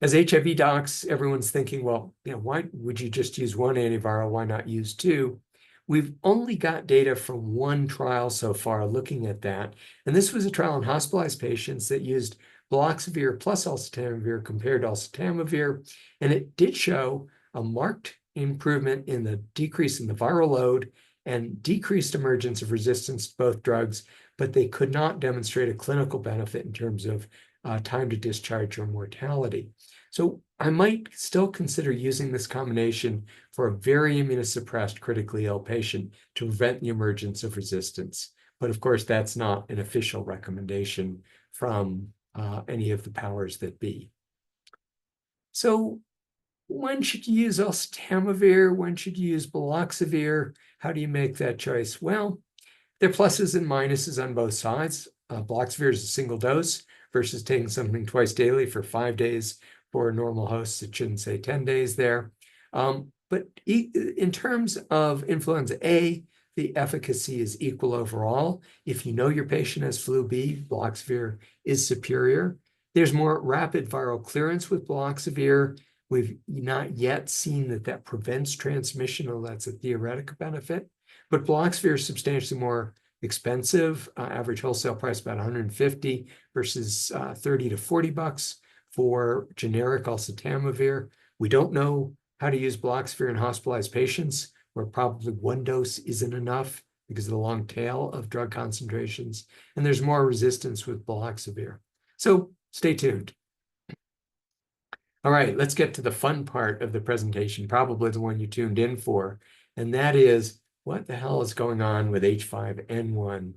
As HIV docs, everyone's thinking, well, why would you just use one antiviral? Why not use 2? We've only got data from one trial so far looking at that. And this was a trial in hospitalized patients that used baloxavir plus oseltamivir compared to oseltamivir. And it did show a marked improvement in the decrease in the viral load and decreased emergence of resistance to both drugs, but they could not demonstrate a clinical benefit in terms of time to discharge or mortality. So I might still consider using this combination for a very immunosuppressed, critically ill patient to prevent the emergence of resistance. But of course, that's not an official recommendation from any of the powers that be. So when should you use oseltamivir? When should you use baloxavir? How do you make that choice? Well, there are pluses and minuses on both sides. Baloxavir is a single dose versus taking something twice daily for 5 days. For normal hosts, it shouldn't say 10 days there. But in terms of influenza A, the efficacy is equal overall. If you know your patient has flu B, baloxavir is superior. There's more rapid viral clearance with baloxavir. We've not yet seen that prevents transmission, although that's a theoretical benefit. But baloxavir is substantially more expensive. Average wholesale price about $150 versus $30 to $40 for generic oseltamivir. We don't know how to use baloxavir in hospitalized patients, where probably one dose isn't enough because of the long tail of drug concentrations. And there's more resistance with baloxavir. So stay tuned. All right, let's get to the fun part of the presentation, probably the one you tuned in for, and that is what the hell is going on with H5N1,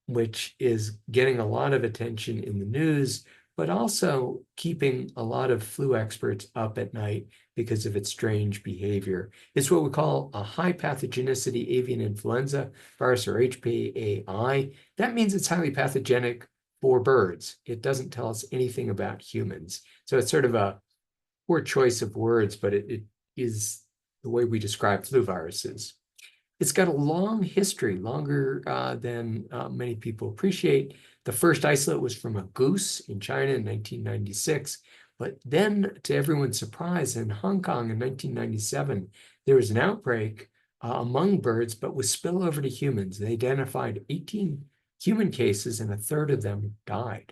which is getting a lot of attention in the news, but also keeping a lot of flu experts up at night because of its strange behavior. It's what we call a high pathogenicity avian influenza virus, or HPAI. That means it's highly pathogenic for birds. It doesn't tell us anything about humans. So it's sort of a poor choice of words, but it is the way we describe flu viruses. It's got a long history, longer than many people appreciate. The first isolate was from a goose in China in 1996. But then, to everyone's surprise, in Hong Kong in 1997, there was an outbreak among birds, but with spillover to humans. They identified 18 human cases, and a third of them died.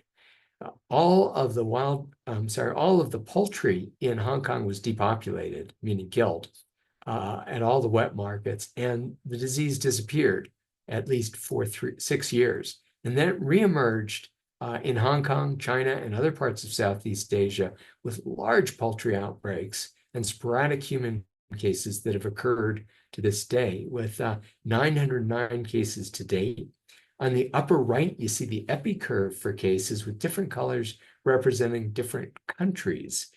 All of the poultry in Hong Kong was depopulated, meaning killed, at all the wet markets, and the disease disappeared at least for 6 years. And then it reemerged in Hong Kong, China, and other parts of Southeast Asia with large poultry outbreaks and sporadic human cases that have occurred to this day, with 909 cases to date. On the upper right, you see the epi curve for cases with different colors representing different countries.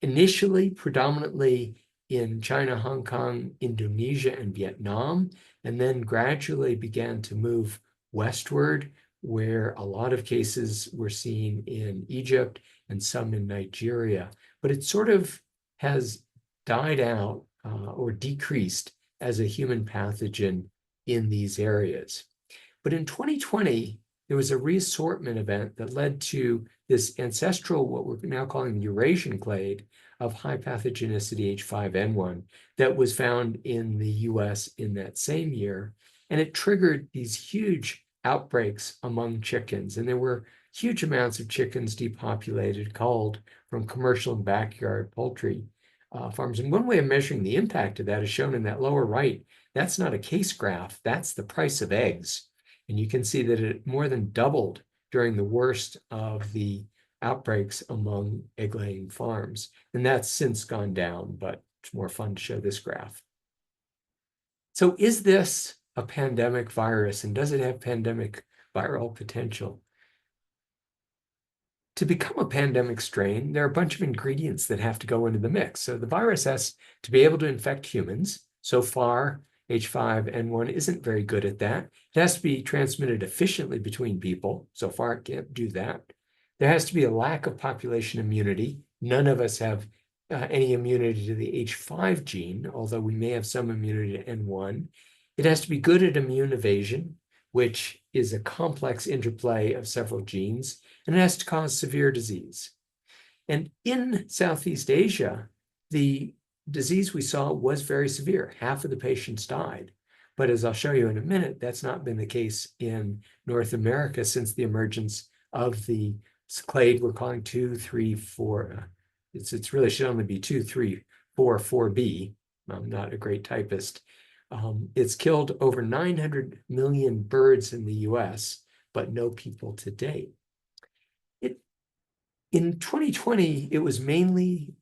Initially, predominantly in China, Hong Kong, Indonesia, and Vietnam, and then gradually began to move westward, where a lot of cases were seen in Egypt and some in Nigeria. But it sort of has died out or decreased as a human pathogen in these areas. But in 2020, there was a reassortment event that led to this ancestral, what we're now calling the Eurasian clade of high pathogenicity H5N1 that was found in the US in that same year. And it triggered these huge outbreaks among chickens. And there were huge amounts of chickens depopulated, culled from commercial and backyard poultry farms. And one way of measuring the impact of that is shown in that lower right. That's not a case graph, that's the price of eggs. And you can see that it more than doubled during the worst of the outbreaks among egg-laying farms. And that's since gone down, but it's more fun to show this graph. So is this a pandemic virus, and does it have pandemic viral potential? To become a pandemic strain, there are a bunch of ingredients that have to go into the mix. So the virus has to be able to infect humans. So far, H5N1 isn't very good at that. It has to be transmitted efficiently between people. So far, it can't do that. There has to be a lack of population immunity. None of us have any immunity to the H5 gene, although we may have some immunity to N1. It has to be good at immune evasion, which is a complex interplay of several genes, and it has to cause severe disease. And in Southeast Asia, the disease we saw was very severe. Half of the patients died. But as I'll show you in a minute, that's not been the case in North America since the emergence of the clade we're calling 2, 3, 4. It really should only be 2, 3, 4b. I'm not a great typist. It's killed over 900 million birds in the US, but no people to date. In 2020, it was mainly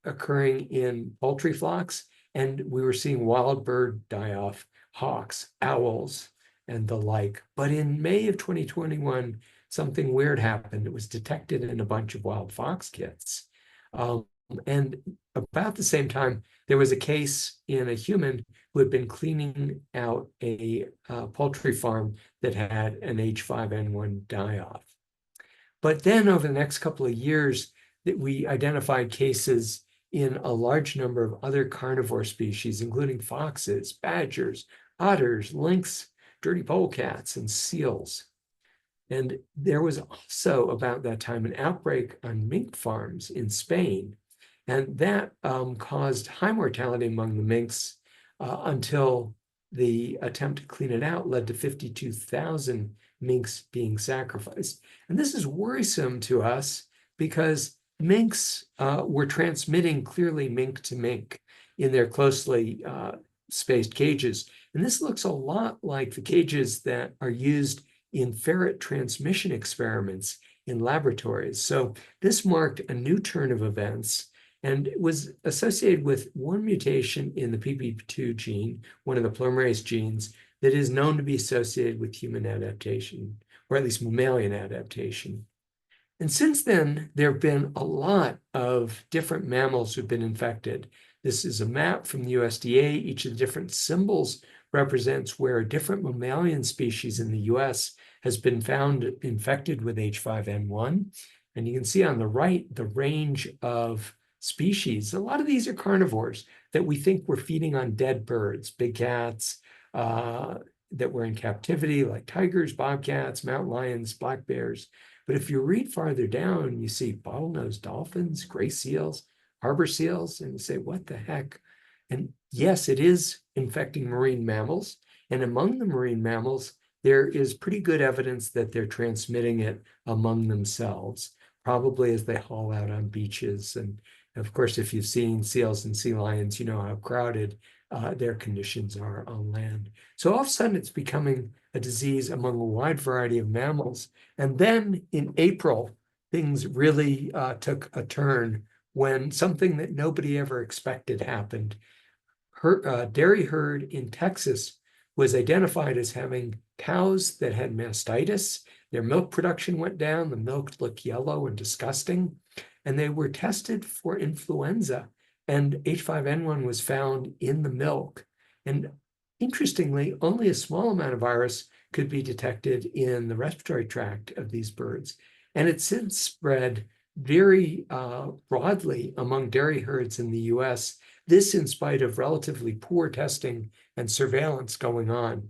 occurring in poultry flocks, and we were seeing wild bird die-off, hawks, owls, and the like. But in May of 2021, something weird happened. It was detected in a bunch of wild fox kits. And about the same time, there was a case in a human who had been cleaning out a poultry farm that had an H5N1 die-off. But then over the next couple of years, that we identified cases in a large number of other carnivore species, including foxes, badgers, otters, lynx, dirty polecats, and seals. And there was also, about that time, an outbreak on mink farms in Spain. And that caused high mortality among the minks until the attempt to clean it out led to 52,000 minks being sacrificed. And this is worrisome to us because minks were transmitting clearly mink to mink in their closely spaced cages. And this looks a lot like the cages that are used in ferret transmission experiments in laboratories. So this marked a new turn of events and it was associated with one mutation in the PP2 gene, one of the polymerase genes, that is known to be associated with human adaptation, or at least mammalian adaptation. And since then, there have been a lot of different mammals who've been infected. This is a map from the USDA. Each of the different symbols represents where a different mammalian species in the US has been found infected with H5N1. And you can see on the right, the range of species. A lot of these are carnivores that we think were feeding on dead birds, big cats that were in captivity, like tigers, bobcats, mountain lions, black bears. But if you read farther down, you see bottlenose dolphins, gray seals, harbor seals, and you say, what the heck? And yes, it is infecting marine mammals. And among the marine mammals, there is pretty good evidence that they're transmitting it among themselves, probably as they haul out on beaches. And of course, if you've seen seals and sea lions, you know how crowded their conditions are on land. So all of a sudden, it's becoming a disease among a wide variety of mammals. And then in April, things really took a turn when something that nobody ever expected happened. Dairy herd in Texas was identified as having cows that had mastitis. Their milk production went down. The milk looked yellow and disgusting. And they were tested for influenza. And H5N1 was found in the milk. And interestingly, only a small amount of virus could be detected in the respiratory tract of these birds. And it's since spread very broadly among dairy herds in the US, this in spite of relatively poor testing and surveillance going on.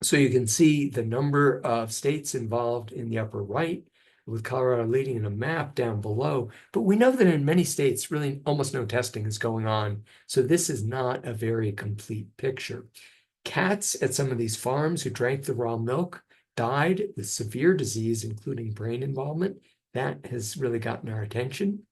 So you can see the number of states involved in the upper right, with Colorado leading in a map down below. But we know that in many states, really almost no testing is going on. So this is not a very complete picture. Cats at some of these farms who drank the raw milk died with severe disease, including brain involvement. That has really gotten our attention.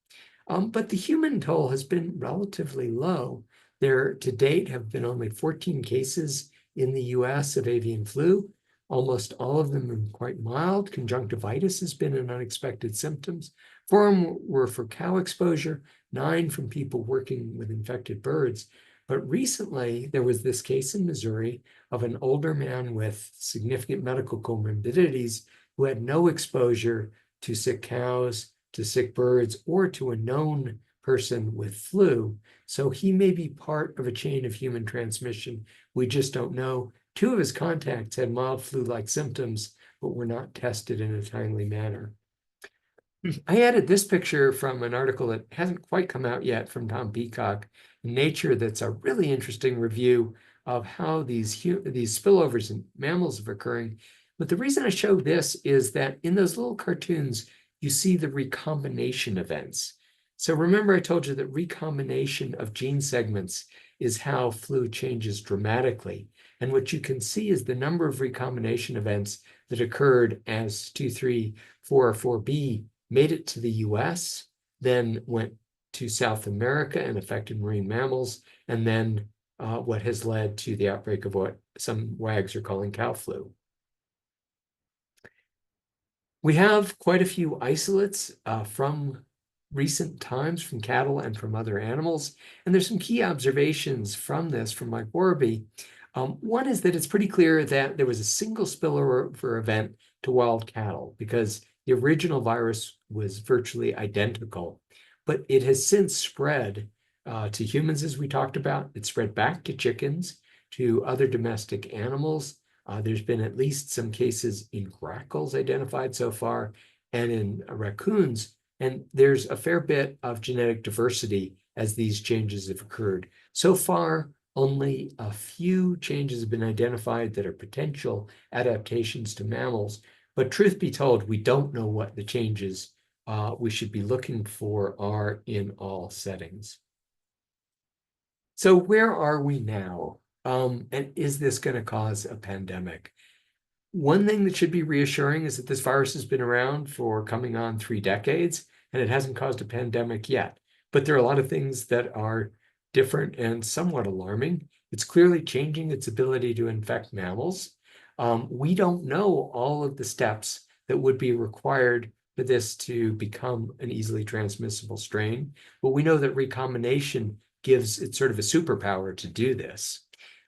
But the human toll has been relatively low. There to date have been only 14 cases in the US of avian flu. Almost all of them are quite mild. Conjunctivitis has been an unexpected symptoms. 4 were for cow exposure, 9 from people working with infected birds. But recently, there was this case in Missouri of an older man with significant medical comorbidities who had no exposure to sick cows, to sick birds, or to a known person with flu. So he may be part of a chain of human transmission. We just don't know. 2 of his contacts had mild flu-like symptoms, but were not tested in a timely manner. I added this picture from an article that hasn't quite come out yet from Tom Peacock in Nature that's a really interesting review of how these spillovers in mammals are occurring. But the reason I show this is that in those little cartoons, you see the recombination events. So remember I told you that recombination of gene segments is how flu changes dramatically. And what you can see is the number of recombination events that occurred as 2, 3, 4, or 4b made it to the US, then went to South America and affected marine mammals, and then what has led to the outbreak of what some wags are calling cow flu. We have quite a few isolates from recent times from cattle and from other animals, and there's some key observations from this from Mike Warby. One is that it's pretty clear that there was a single spillover event to wild cattle because the original virus was virtually identical, but it has since spread to humans, as we talked about. It spread back to chickens, to other domestic animals. There's been at least some cases in grackles identified so far and in raccoons, and there's a fair bit of genetic diversity as these changes have occurred. So far, only a few changes have been identified that are potential adaptations to mammals, but truth be told, we don't know what the changes we should be looking for are in all settings. So where are we now? And is this going to cause a pandemic? One thing that should be reassuring is that this virus has been around for coming on 3 decades, and it hasn't caused a pandemic yet. But there are a lot of things that are different and somewhat alarming. It's clearly changing its ability to infect mammals. We don't know all of the steps that would be required for this to become an easily transmissible strain, but we know that recombination gives it sort of a superpower to do this.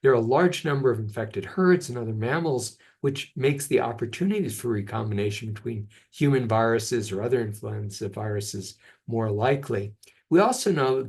There are a large number of infected herds and other mammals, which makes the opportunities for recombination between human viruses or other influenza viruses more likely. We also know,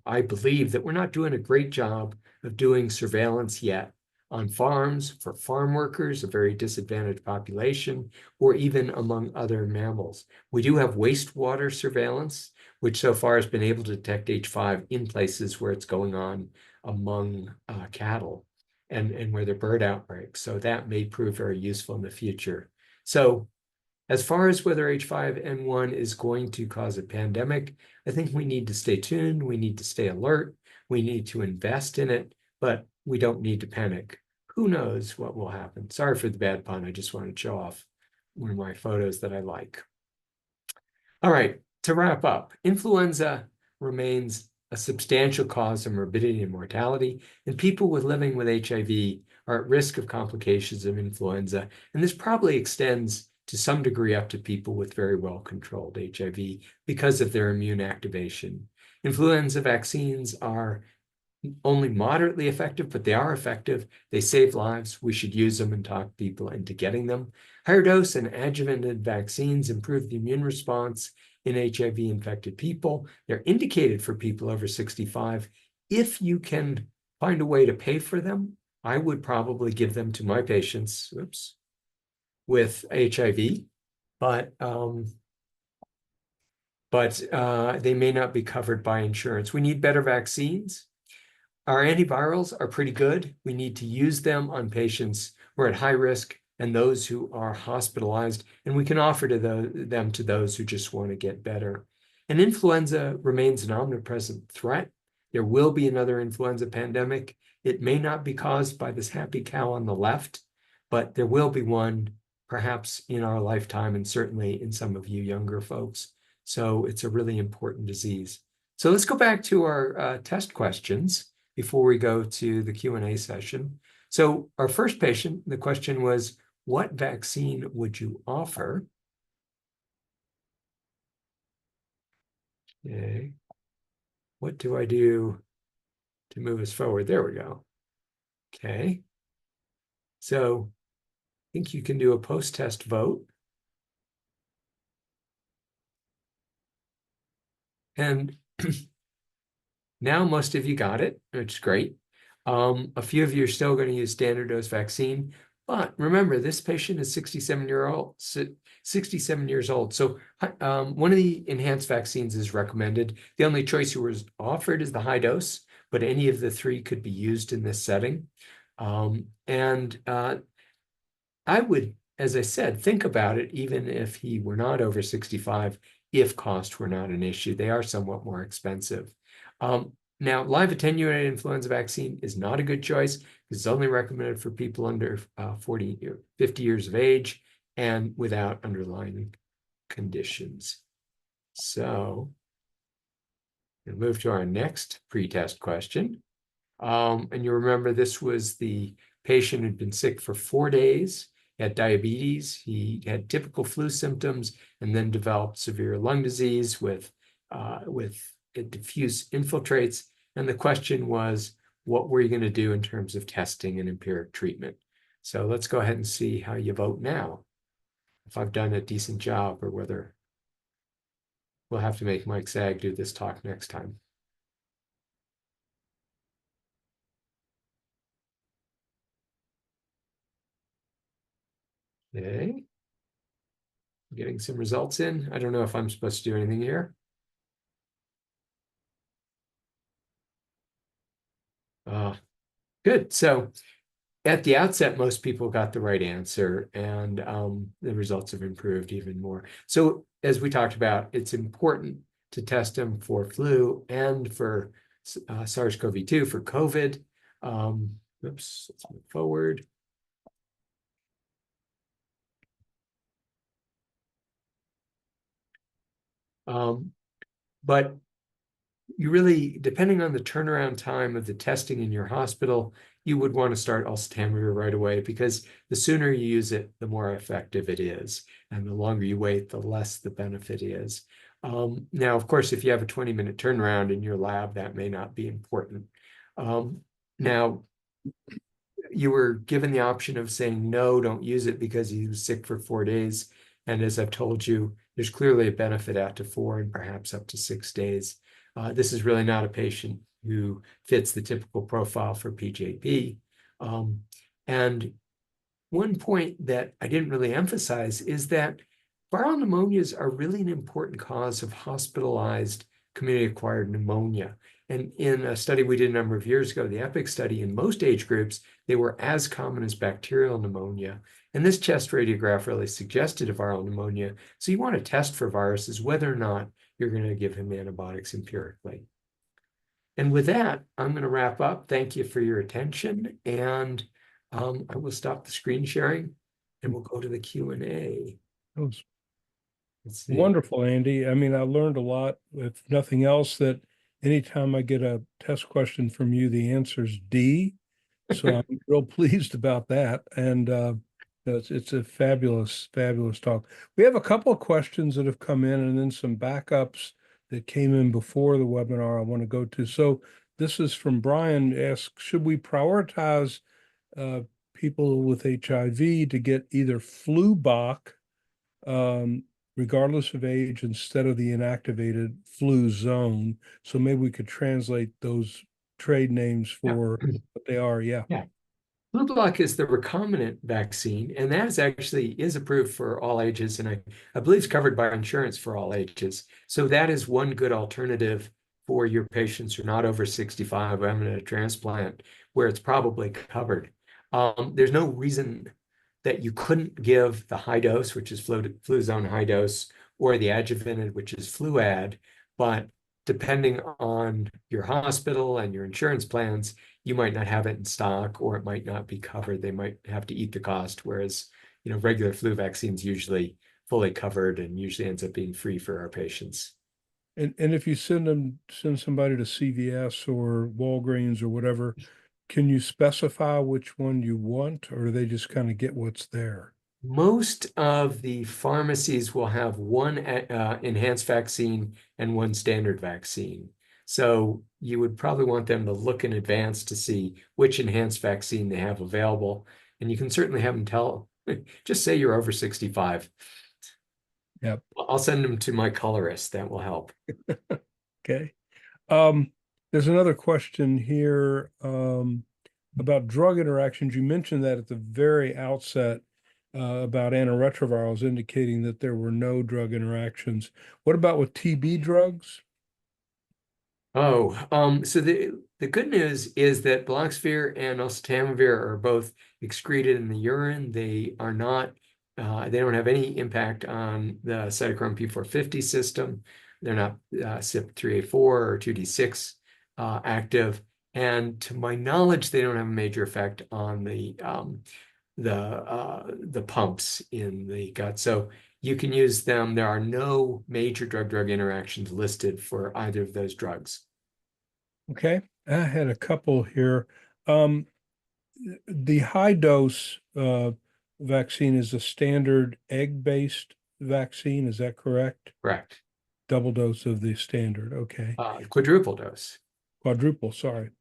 I believe, that we're not doing a great job of doing surveillance yet on farms for farm workers, a very disadvantaged population, or even among other mammals. We do have wastewater surveillance, which so far has been able to detect H5 in places where it's going on among cattle and where there are bird outbreaks. So that may prove very useful in the future. So as far as whether H5N1 is going to cause a pandemic, I think we need to stay tuned. We need to stay alert. We need to invest in it, but we don't need to panic. Who knows what will happen? Sorry for the bad pun. I just wanted to show off one of my photos that I like. All right, to wrap up, influenza remains a substantial cause of morbidity and mortality, and people living with HIV are at risk of complications of influenza, and this probably extends to some degree up to people with very well-controlled HIV because of their immune activation. Influenza vaccines are only moderately effective, but they are effective. They save lives. We should use them and talk people into getting them. Higher dose and adjuvanted vaccines improve the immune response in HIV-infected people. They're indicated for people over 65. If you can find a way to pay for them, I would probably give them to my patients, with HIV, but they may not be covered by insurance. We need better vaccines. Our antivirals are pretty good. We need to use them on patients who are at high risk and those who are hospitalized, and we can offer them to those who just want to get better. And influenza remains an omnipresent threat. There will be another influenza pandemic. It may not be caused by this happy cow on the left, but there will be one perhaps in our lifetime and certainly in some of you younger folks. So it's a really important disease. So let's go back to our test questions before we go to the Q&A session. So our first patient, the question was, what vaccine would you offer? Okay. What do I do to move us forward? There we go. Okay. So I think you can do a post-test vote. And now most of you got it, which is great. A few of you are still going to use standard dose vaccine, but remember, this patient is 67 years old. So one of the enhanced vaccines is recommended. The only choice who was offered is the high dose, but any of the 3 could be used in this setting. I would, as I said, think about it, even if he were not over 65, if cost were not an issue. They are somewhat more expensive. Now, live attenuated influenza vaccine is not a good choice because it's only recommended for people under 50 years of age and without underlying conditions. So And move to our next pretest question. And you remember this was the patient who'd been sick for 4 days, had diabetes, he had typical flu symptoms, and then developed severe lung disease with diffuse infiltrates. And the question was, what were you going to do in terms of testing and empiric treatment? So let's go ahead and see how you vote now, if I've done a decent job or whether we'll have to make Mike Saag do this talk next time. Okay. Getting some results in. I don't know if I'm supposed to do anything here. Good. So at the outset, most people got the right answer, and the results have improved even more. So as we talked about, it's important to test them for flu and for SARS-CoV-2 for COVID. Oops, let's move forward. But you really, depending on the turnaround time of the testing in your hospital, you would want to start oseltamivir right away, because the sooner you use it, the more effective it is. And the longer you wait, the less the benefit is. Now, of course, if you have a 20-minute turnaround in your lab, that may not be important. Now, you were given the option of saying, no, don't use it because he was sick for 4 days. And as I've told you, there's clearly a benefit out to 4 and perhaps up to 6 days. This is really not a patient who fits the typical profile for PJP. And one point that I didn't really emphasize is that viral pneumonias are really an important cause of hospitalized community-acquired pneumonia. And in a study we did a number of years ago, the EPIC study, in most age groups, they were as common as bacterial pneumonia. And this chest radiograph really suggested a viral pneumonia. So you want to test for viruses, whether or not you're going to give him antibiotics empirically. And with that, I'm going to wrap up. Thank you for your attention. And I will stop the screen sharing and we'll go to the Q&A. That was Let's see. wonderful, Andy. I mean, I learned a lot. If nothing else, that anytime I get a test question from you, the answer is D. So I'm real pleased about that. And it's a fabulous, fabulous talk. We have a couple of questions that have come in and then some backups that came in before the webinar I want to go to. So this is from Brian, asks, should we prioritize people with HIV to get either Flublok, regardless of age, instead of the inactivated Fluzone? So maybe we could translate those trade names for what they are. Yeah. Flublok is the recombinant vaccine, and that is approved for all ages, and I believe it's covered by insurance for all ages. So that is one good alternative for your patients who are not over 65 who haven't had a transplant, where it's probably covered. There's no reason that you couldn't give the high dose, which is Fluzone high dose, or the adjuvanted, which is Fluad, but depending on your hospital and your insurance plans, you might not have it in stock, or it might not be covered. They might have to eat the cost, whereas regular flu vaccines usually fully covered and usually ends up being free for our patients. And if you send somebody to CVS or Walgreens or whatever, can you specify which one you want, or do they just kind of get what's there? Most of the pharmacies will have one enhanced vaccine and one standard vaccine. So you would probably want them to look in advance to see which enhanced vaccine they have available. And you can certainly have them just say you're over 65. Yep. I'll send them to my colorist. That will help. Okay. There's another question here about drug interactions. You mentioned that at the very outset about antiretrovirals, indicating that there were no drug interactions. What about with TB drugs? Oh, so the good news is that baloxavir and oseltamivir are both excreted in the urine. They are not, they don't have any impact on the cytochrome P450 system. They're not CYP3A4 or 2D6 active. And to my knowledge, they don't have a major effect on the pumps in the gut. So you can use them. There are no major drug-drug interactions listed for either of those drugs. Okay, I had a couple here. The high dose vaccine is a standard egg-based vaccine, is that correct? Correct. Double dose of the standard, okay. Quadruple dose. Quadruple, sorry.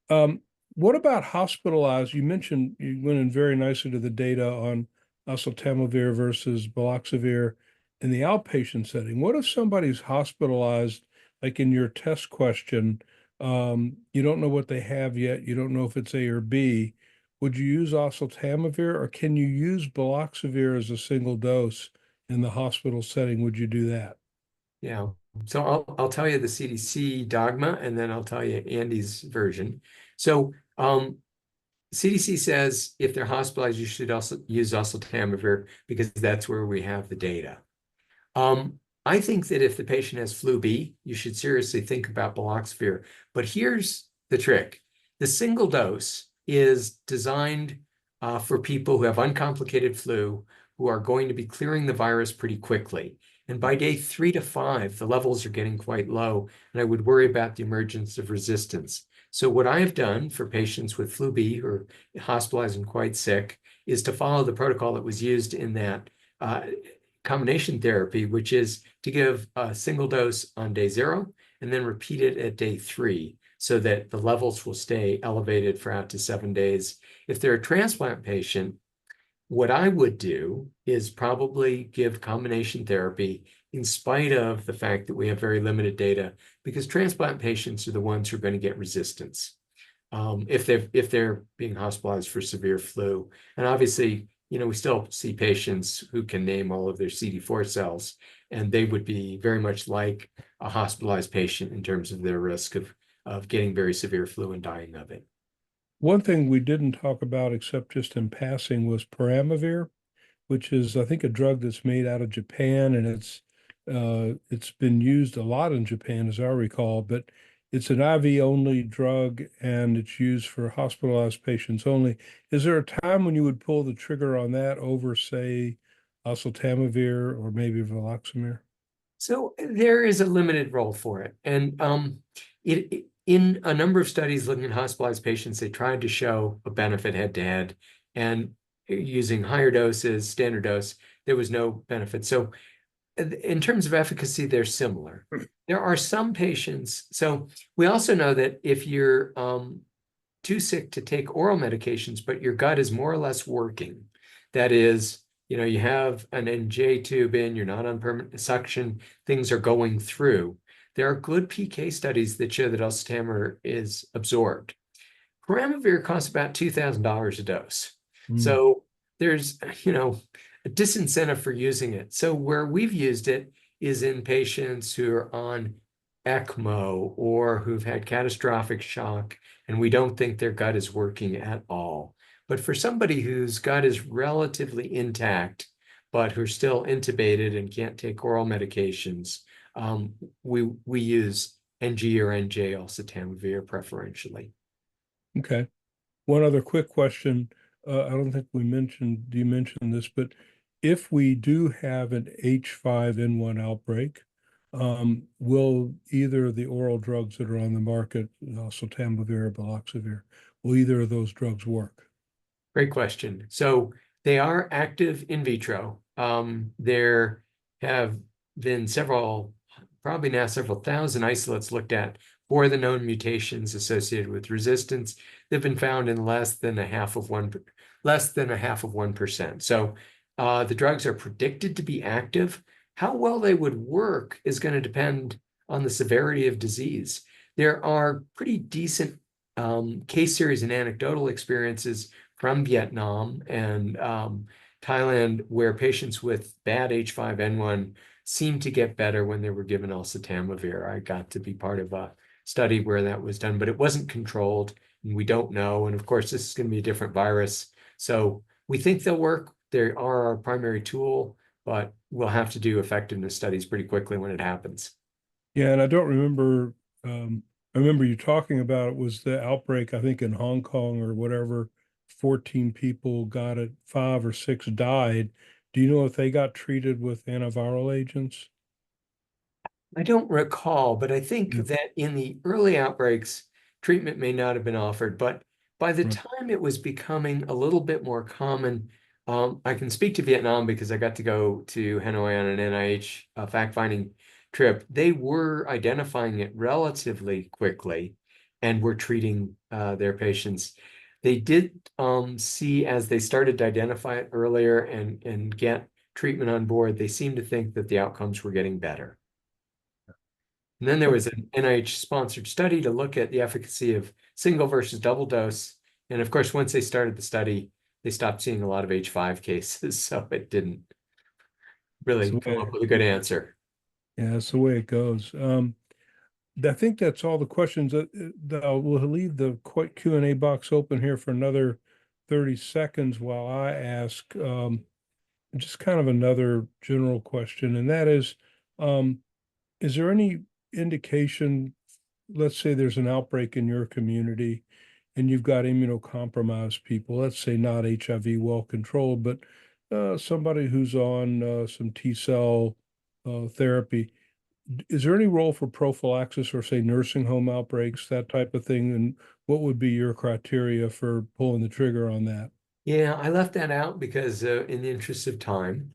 What about hospitalized? You mentioned you went in very nicely to the data on oseltamivir versus baloxavir in the outpatient setting. What if somebody's hospitalized, like in your test question, you don't know what they have yet, you don't know if it's A or B. Would you use oseltamivir, or can you use baloxavir as a single dose in the hospital setting? Would you do that? Yeah. So I'll tell you the CDC dogma, and then I'll tell you Andy's version. So CDC says if they're hospitalized, you should also use oseltamivir because that's where we have the data. I think that if the patient has flu B, you should seriously think about baloxavir. But here's the trick. The single dose is designed for people who have uncomplicated flu, who are going to be clearing the virus pretty quickly. And by day 3 to 5, the levels are getting quite low, and I would worry about the emergence of resistance. So what I have done for patients with flu B who are hospitalized and quite sick is to follow the protocol that was used in that combination therapy, which is to give a single dose on day 0 and then repeat it at day 3 so that the levels will stay elevated for out to 7 days. If they're a transplant patient, what I would do is probably give combination therapy in spite of the fact that we have very limited data, because transplant patients are the ones who are going to get resistance if they're being hospitalized for severe flu. And obviously, we still see patients who can name all of their CD4 cells, and they would be very much like a hospitalized patient in terms of their risk of getting very severe flu and dying of it. One thing we didn't talk about, except just in passing, was peramivir, which is, I think, a drug that's made out of Japan, and it's been used a lot in Japan, as I recall, but it's an IV-only drug, and it's used for hospitalized patients only. Is there a time when you would pull the trigger on that over, say, oseltamivir or maybe baloxavir? So there is a limited role for it. And in a number of studies looking at hospitalized patients, they tried to show a benefit head-to-head, and using higher doses, standard dose, there was no benefit. So in terms of efficacy, they're similar. There are some patients. So we also know that if you're too sick to take oral medications, but your gut is more or less working, that is, you have an NJ tube in, you're not on permanent suction, things are going through. There are good PK studies that show that oseltamivir is absorbed. Peramivir costs about $2,000 a dose. So there's, a disincentive for using it. So where we've used it is in patients who are on ECMO or who've had catastrophic shock, and we don't think their gut is working at all. But for somebody whose gut is relatively intact, but who's still intubated and can't take oral medications, we use NG or NJ oseltamivir preferentially. Okay. One other quick question. I don't think you mentioned this, but if we do have an H5N1 outbreak, will either of the oral drugs that are on the market, oseltamivir or baloxavir, will either of those drugs work? Great question. So they are active in vitro. There have been probably now several thousand isolates looked at for the known mutations associated with resistance. They've been found in less than a half of 1%. So the drugs are predicted to be active. How well they would work is going to depend on the severity of disease. There are pretty decent case series and anecdotal experiences from Vietnam and Thailand, where patients with bad H5N1 seem to get better when they were given oseltamivir. I got to be part of a study where that was done, but it wasn't controlled, and we don't know. And of course, this is going to be a different virus. So we think they'll work. They are our primary tool, but we'll have to do effectiveness studies pretty quickly when it happens. Yeah, and I don't remember, I remember you talking about it was the outbreak, I think in Hong Kong or whatever, 14 people got it, 5 or 6 died. Do you know if they got treated with antiviral agents? I don't recall, but I think Yeah. that in the early outbreaks, treatment may not have been offered. But by the Right. time it was becoming a little bit more common, I can speak to Vietnam because I got to go to Hanoi on an NIH fact-finding trip. They were identifying it relatively quickly and were treating their patients. They did see as they started to identify it earlier and get treatment on board, they seemed to think that the outcomes were getting better. And then there was an NIH-sponsored study to look at the efficacy of single versus double dose. And of course, once they started the study, they stopped seeing a lot of H5 cases, so it didn't That's really the come way, up with a good answer. yeah, that's the way it goes. I think that's all the questions that we'll leave the Q&A box open here for another 30 seconds while I ask just kind of another general question, and that is there any indication, let's say there's an outbreak in your community and you've got immunocompromised people, let's say not HIV well controlled, but somebody who's on some T cell therapy. Is there any role for prophylaxis or say nursing home outbreaks, that type of thing? And what would be your criteria for pulling the trigger on that? Yeah, I left that out because in the interest of time,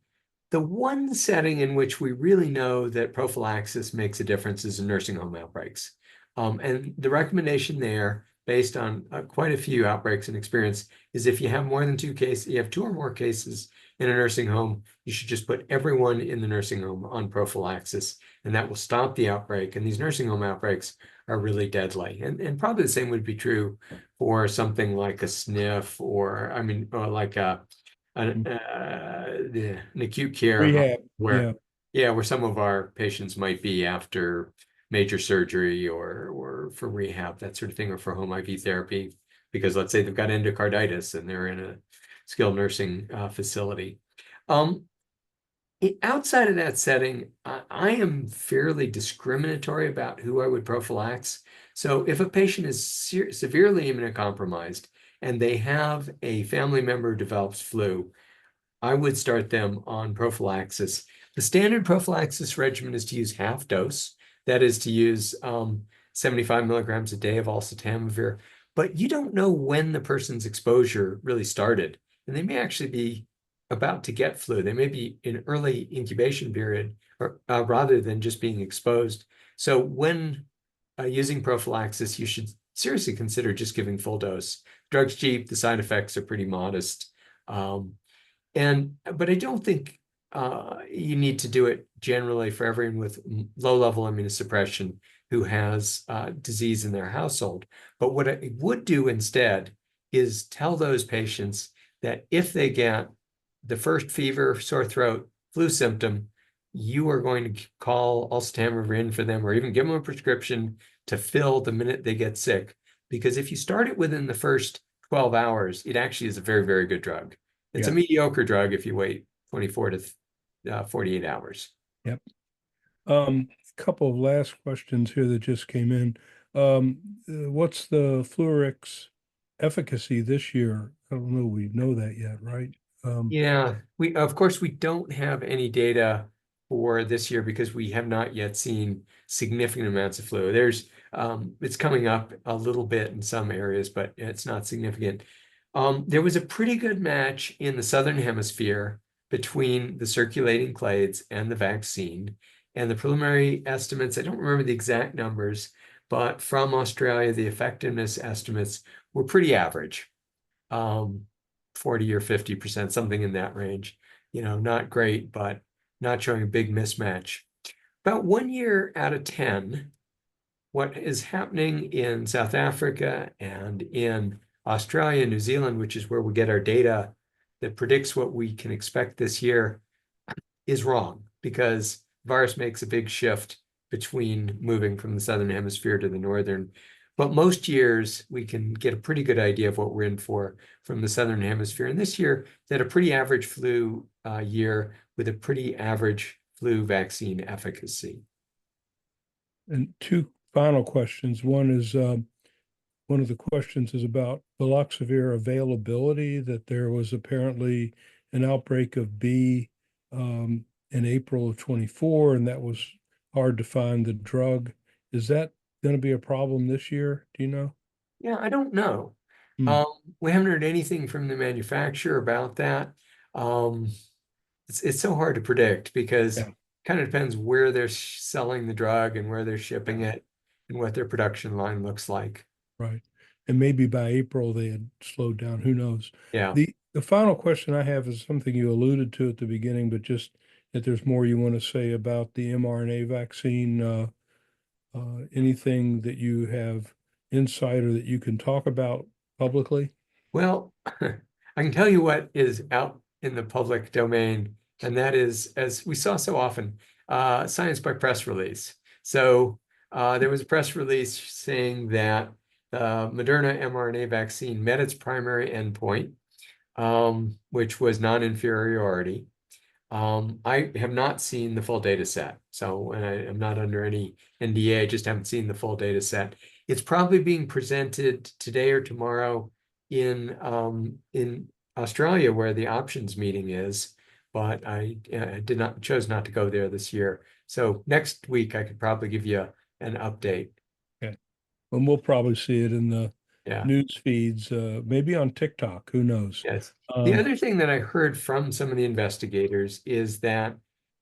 the one setting in which we really know that prophylaxis makes a difference is in nursing home outbreaks. And the recommendation there, based on quite a few outbreaks and experience, is if you have more than 2 cases, you have 2 or more cases in a nursing home, you should just put everyone in the nursing home on prophylaxis, and that will stop the outbreak. And these nursing home outbreaks are really deadly. And probably the same would be true for something like a sniff or, I mean, or like an acute care Rehab, yeah. where some of our patients might be after major surgery or for rehab, that sort of thing, or for home IV therapy, because let's say they've got endocarditis and they're in a skilled nursing facility. Outside of that setting, I am fairly discriminatory about who I would prophylax. So if a patient is severely immunocompromised and they have a family member who develops flu, I would start them on prophylaxis. The standard prophylaxis regimen is to use half dose. That is to use 75 milligrams a day of oseltamivir. But you don't know when the person's exposure really started. And they may actually be about to get flu. They may be in early incubation period or rather than just being exposed. So when using prophylaxis, you should seriously consider just giving full dose. Drug's cheap, the side effects are pretty modest. But I don't think you need to do it generally for everyone with low-level immunosuppression who has disease in their household. But what I would do instead is tell those patients that if they get the first fever, sore throat, flu symptom, you are going to call oseltamivir in for them or even give them a prescription to fill the minute they get sick. Because if you start it within the first 12 hours, it actually is a very, very good drug. It's a Yeah. mediocre drug if you wait 24 to 48 hours. Yep. Couple of last questions here that just came in. What's the Fluarix efficacy this year? I don't know. We know that yet, right? Yeah, of course we don't have any data for this year because we have not yet seen significant amounts of flu. It's coming up a little bit in some areas, but it's not significant. There was a pretty good match in the Southern Hemisphere between the circulating clades and the vaccine. And the preliminary estimates, I don't remember the exact numbers, but from Australia, the effectiveness estimates were pretty average. 40 or 50%, something in that range. Not great, but not showing a big mismatch. About 1 year out of 10, what is happening in South Africa and in Australia and New Zealand, which is where we get our data that predicts what we can expect this year, is wrong because virus makes a big shift between moving from the Southern Hemisphere to the Northern. But most years, we can get a pretty good idea of what we're in for from the Southern Hemisphere. And this year, they had a pretty average flu year with a pretty average flu vaccine efficacy. And 2 final questions. One of the questions is about baloxavir availability, that there was apparently an outbreak of B in April of 24, and that was hard to find the drug. Is that going to be a problem this year? Do you know? Yeah, I don't know. Hmm. We haven't heard anything from the manufacturer about that. Um, it's so hard to predict because Yeah, it kind of depends where they're selling the drug and where they're shipping it and what their production line looks like. right. And maybe by April they had slowed down. Who knows? Yeah. The final question I have is something you alluded to at the beginning, but just if there's more you want to say about the mRNA vaccine, anything that you have insight or that you can talk about publicly? Well, I can tell you what is out in the public domain, and that is, as we saw so often, science by press release. So there was a press release saying that the Moderna mRNA vaccine met its primary endpoint, which was non-inferiority. I have not seen the full data set, so and I am not under any NDA, just haven't seen the full data set. It's probably being presented today or tomorrow in Australia where the options meeting is, but I chose not to go there this year. So next week I could probably give you an update. Okay. And we'll probably see it in the Yeah. news feeds, maybe on TikTok, who knows? Yes. The other thing that I heard from some of the investigators is that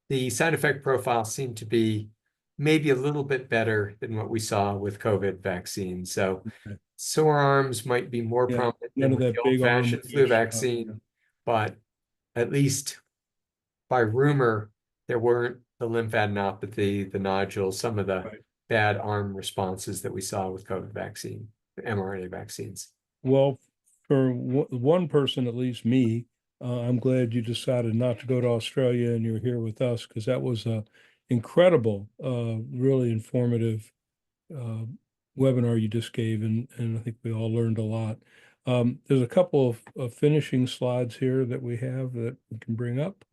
the side effect profile seemed to be maybe a little bit better than what we saw with COVID vaccines. So Okay. sore arms might be more Yeah, prominent none than of with the that big arm old-fashioned flu rash. Yeah. vaccine, but at least by rumor, there weren't the lymphadenopathy, the nodules, some of the Right. bad arm responses that we saw with COVID vaccine, the mRNA vaccines. Well, for one person, at least me, I'm glad you decided not to go to Australia and you're here with us because that was a incredible, really informative uh, webinar you just gave, and I think we all learned a lot. There's a couple of finishing slides here that we have that we can bring up.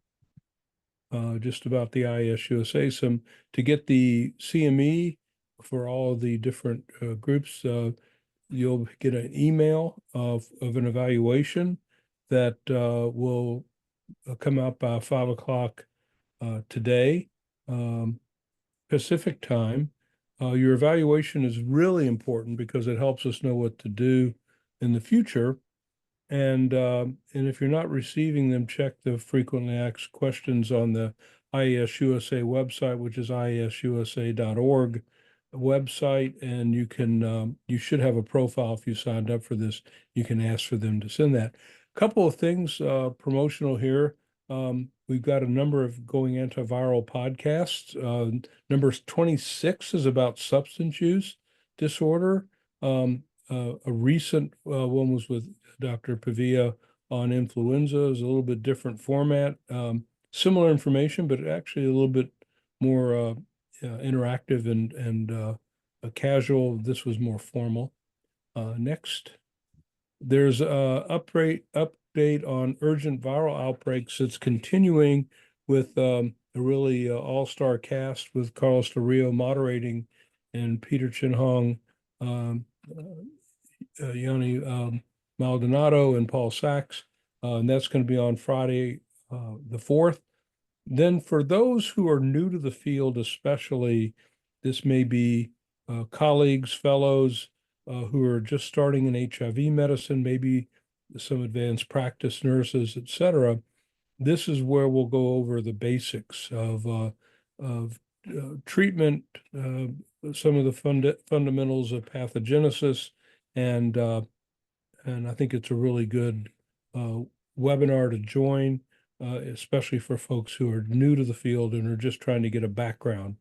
Just about the IAS-USA, some to get the CME for all the different groups. You'll get an email of an evaluation that will come out by 5 o'clock today, Pacific time. Your evaluation is really important because it helps us know what to do in the future. And if you're not receiving them, check the frequently asked questions on the IAS-USA website, which is iasusa.org website, and you should have a profile if you signed up for this. You can ask for them to send that. A couple of things promotional here. We've got a number of going antiviral podcasts. Number 26 is about substance use disorder. A recent one was with Dr. Pavia on influenza. Is a little bit different format, similar information, but actually a little bit more interactive and casual. This was more formal. Next, there's a update on urgent viral outbreaks. It's continuing with a really all-star cast with Carlos Del Rio moderating and Peter Chin Hong, Yanni Maldonado, and Paul Sachs. And that's going to be on Friday, the 4th. Then for those who are new to the field, especially, this may be colleagues, fellows who are just starting in HIV medicine, maybe some advanced practice nurses, etc. This is where we'll go over the basics of treatment, some of the fundamentals of pathogenesis, and I think it's a really good webinar to join, especially for folks who are new to the field and are just trying to get a background.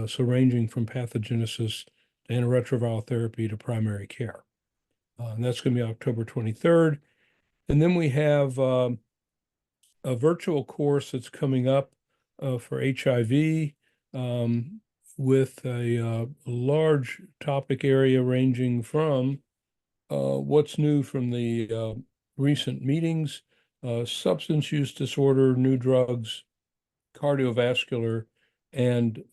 So ranging from pathogenesis to antiretroviral therapy to primary care. And that's going to be October 23rd. And then we have a virtual course that's coming up for HIV with a large topic area ranging from what's new from the recent meetings, substance use disorder, new drugs, cardiovascular, and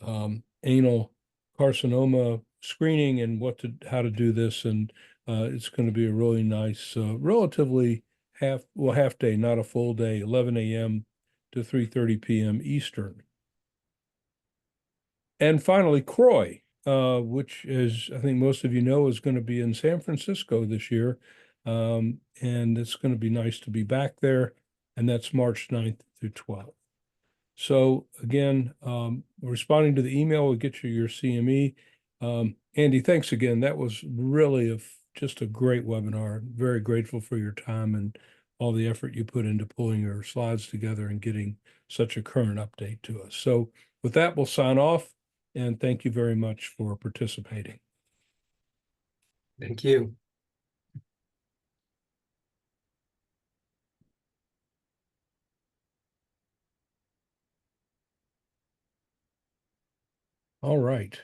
anal carcinoma screening, and how to do this. And it's going to be a really nice, relatively half day, not a full day, 11 a.m. to 3:30 p.m. Eastern. And finally, CROI, which is, I think most of you know, is going to be in San Francisco this year. And it's going to be nice to be back there. And that's March 9th through 12th. So again, responding to the email will get you your CME. Andy, thanks again. That was really just a great webinar. Very grateful for your time and all the effort you put into pulling your slides together and getting such a current update to us. So with that, we'll sign off, and thank you very much for participating. Thank you. All right.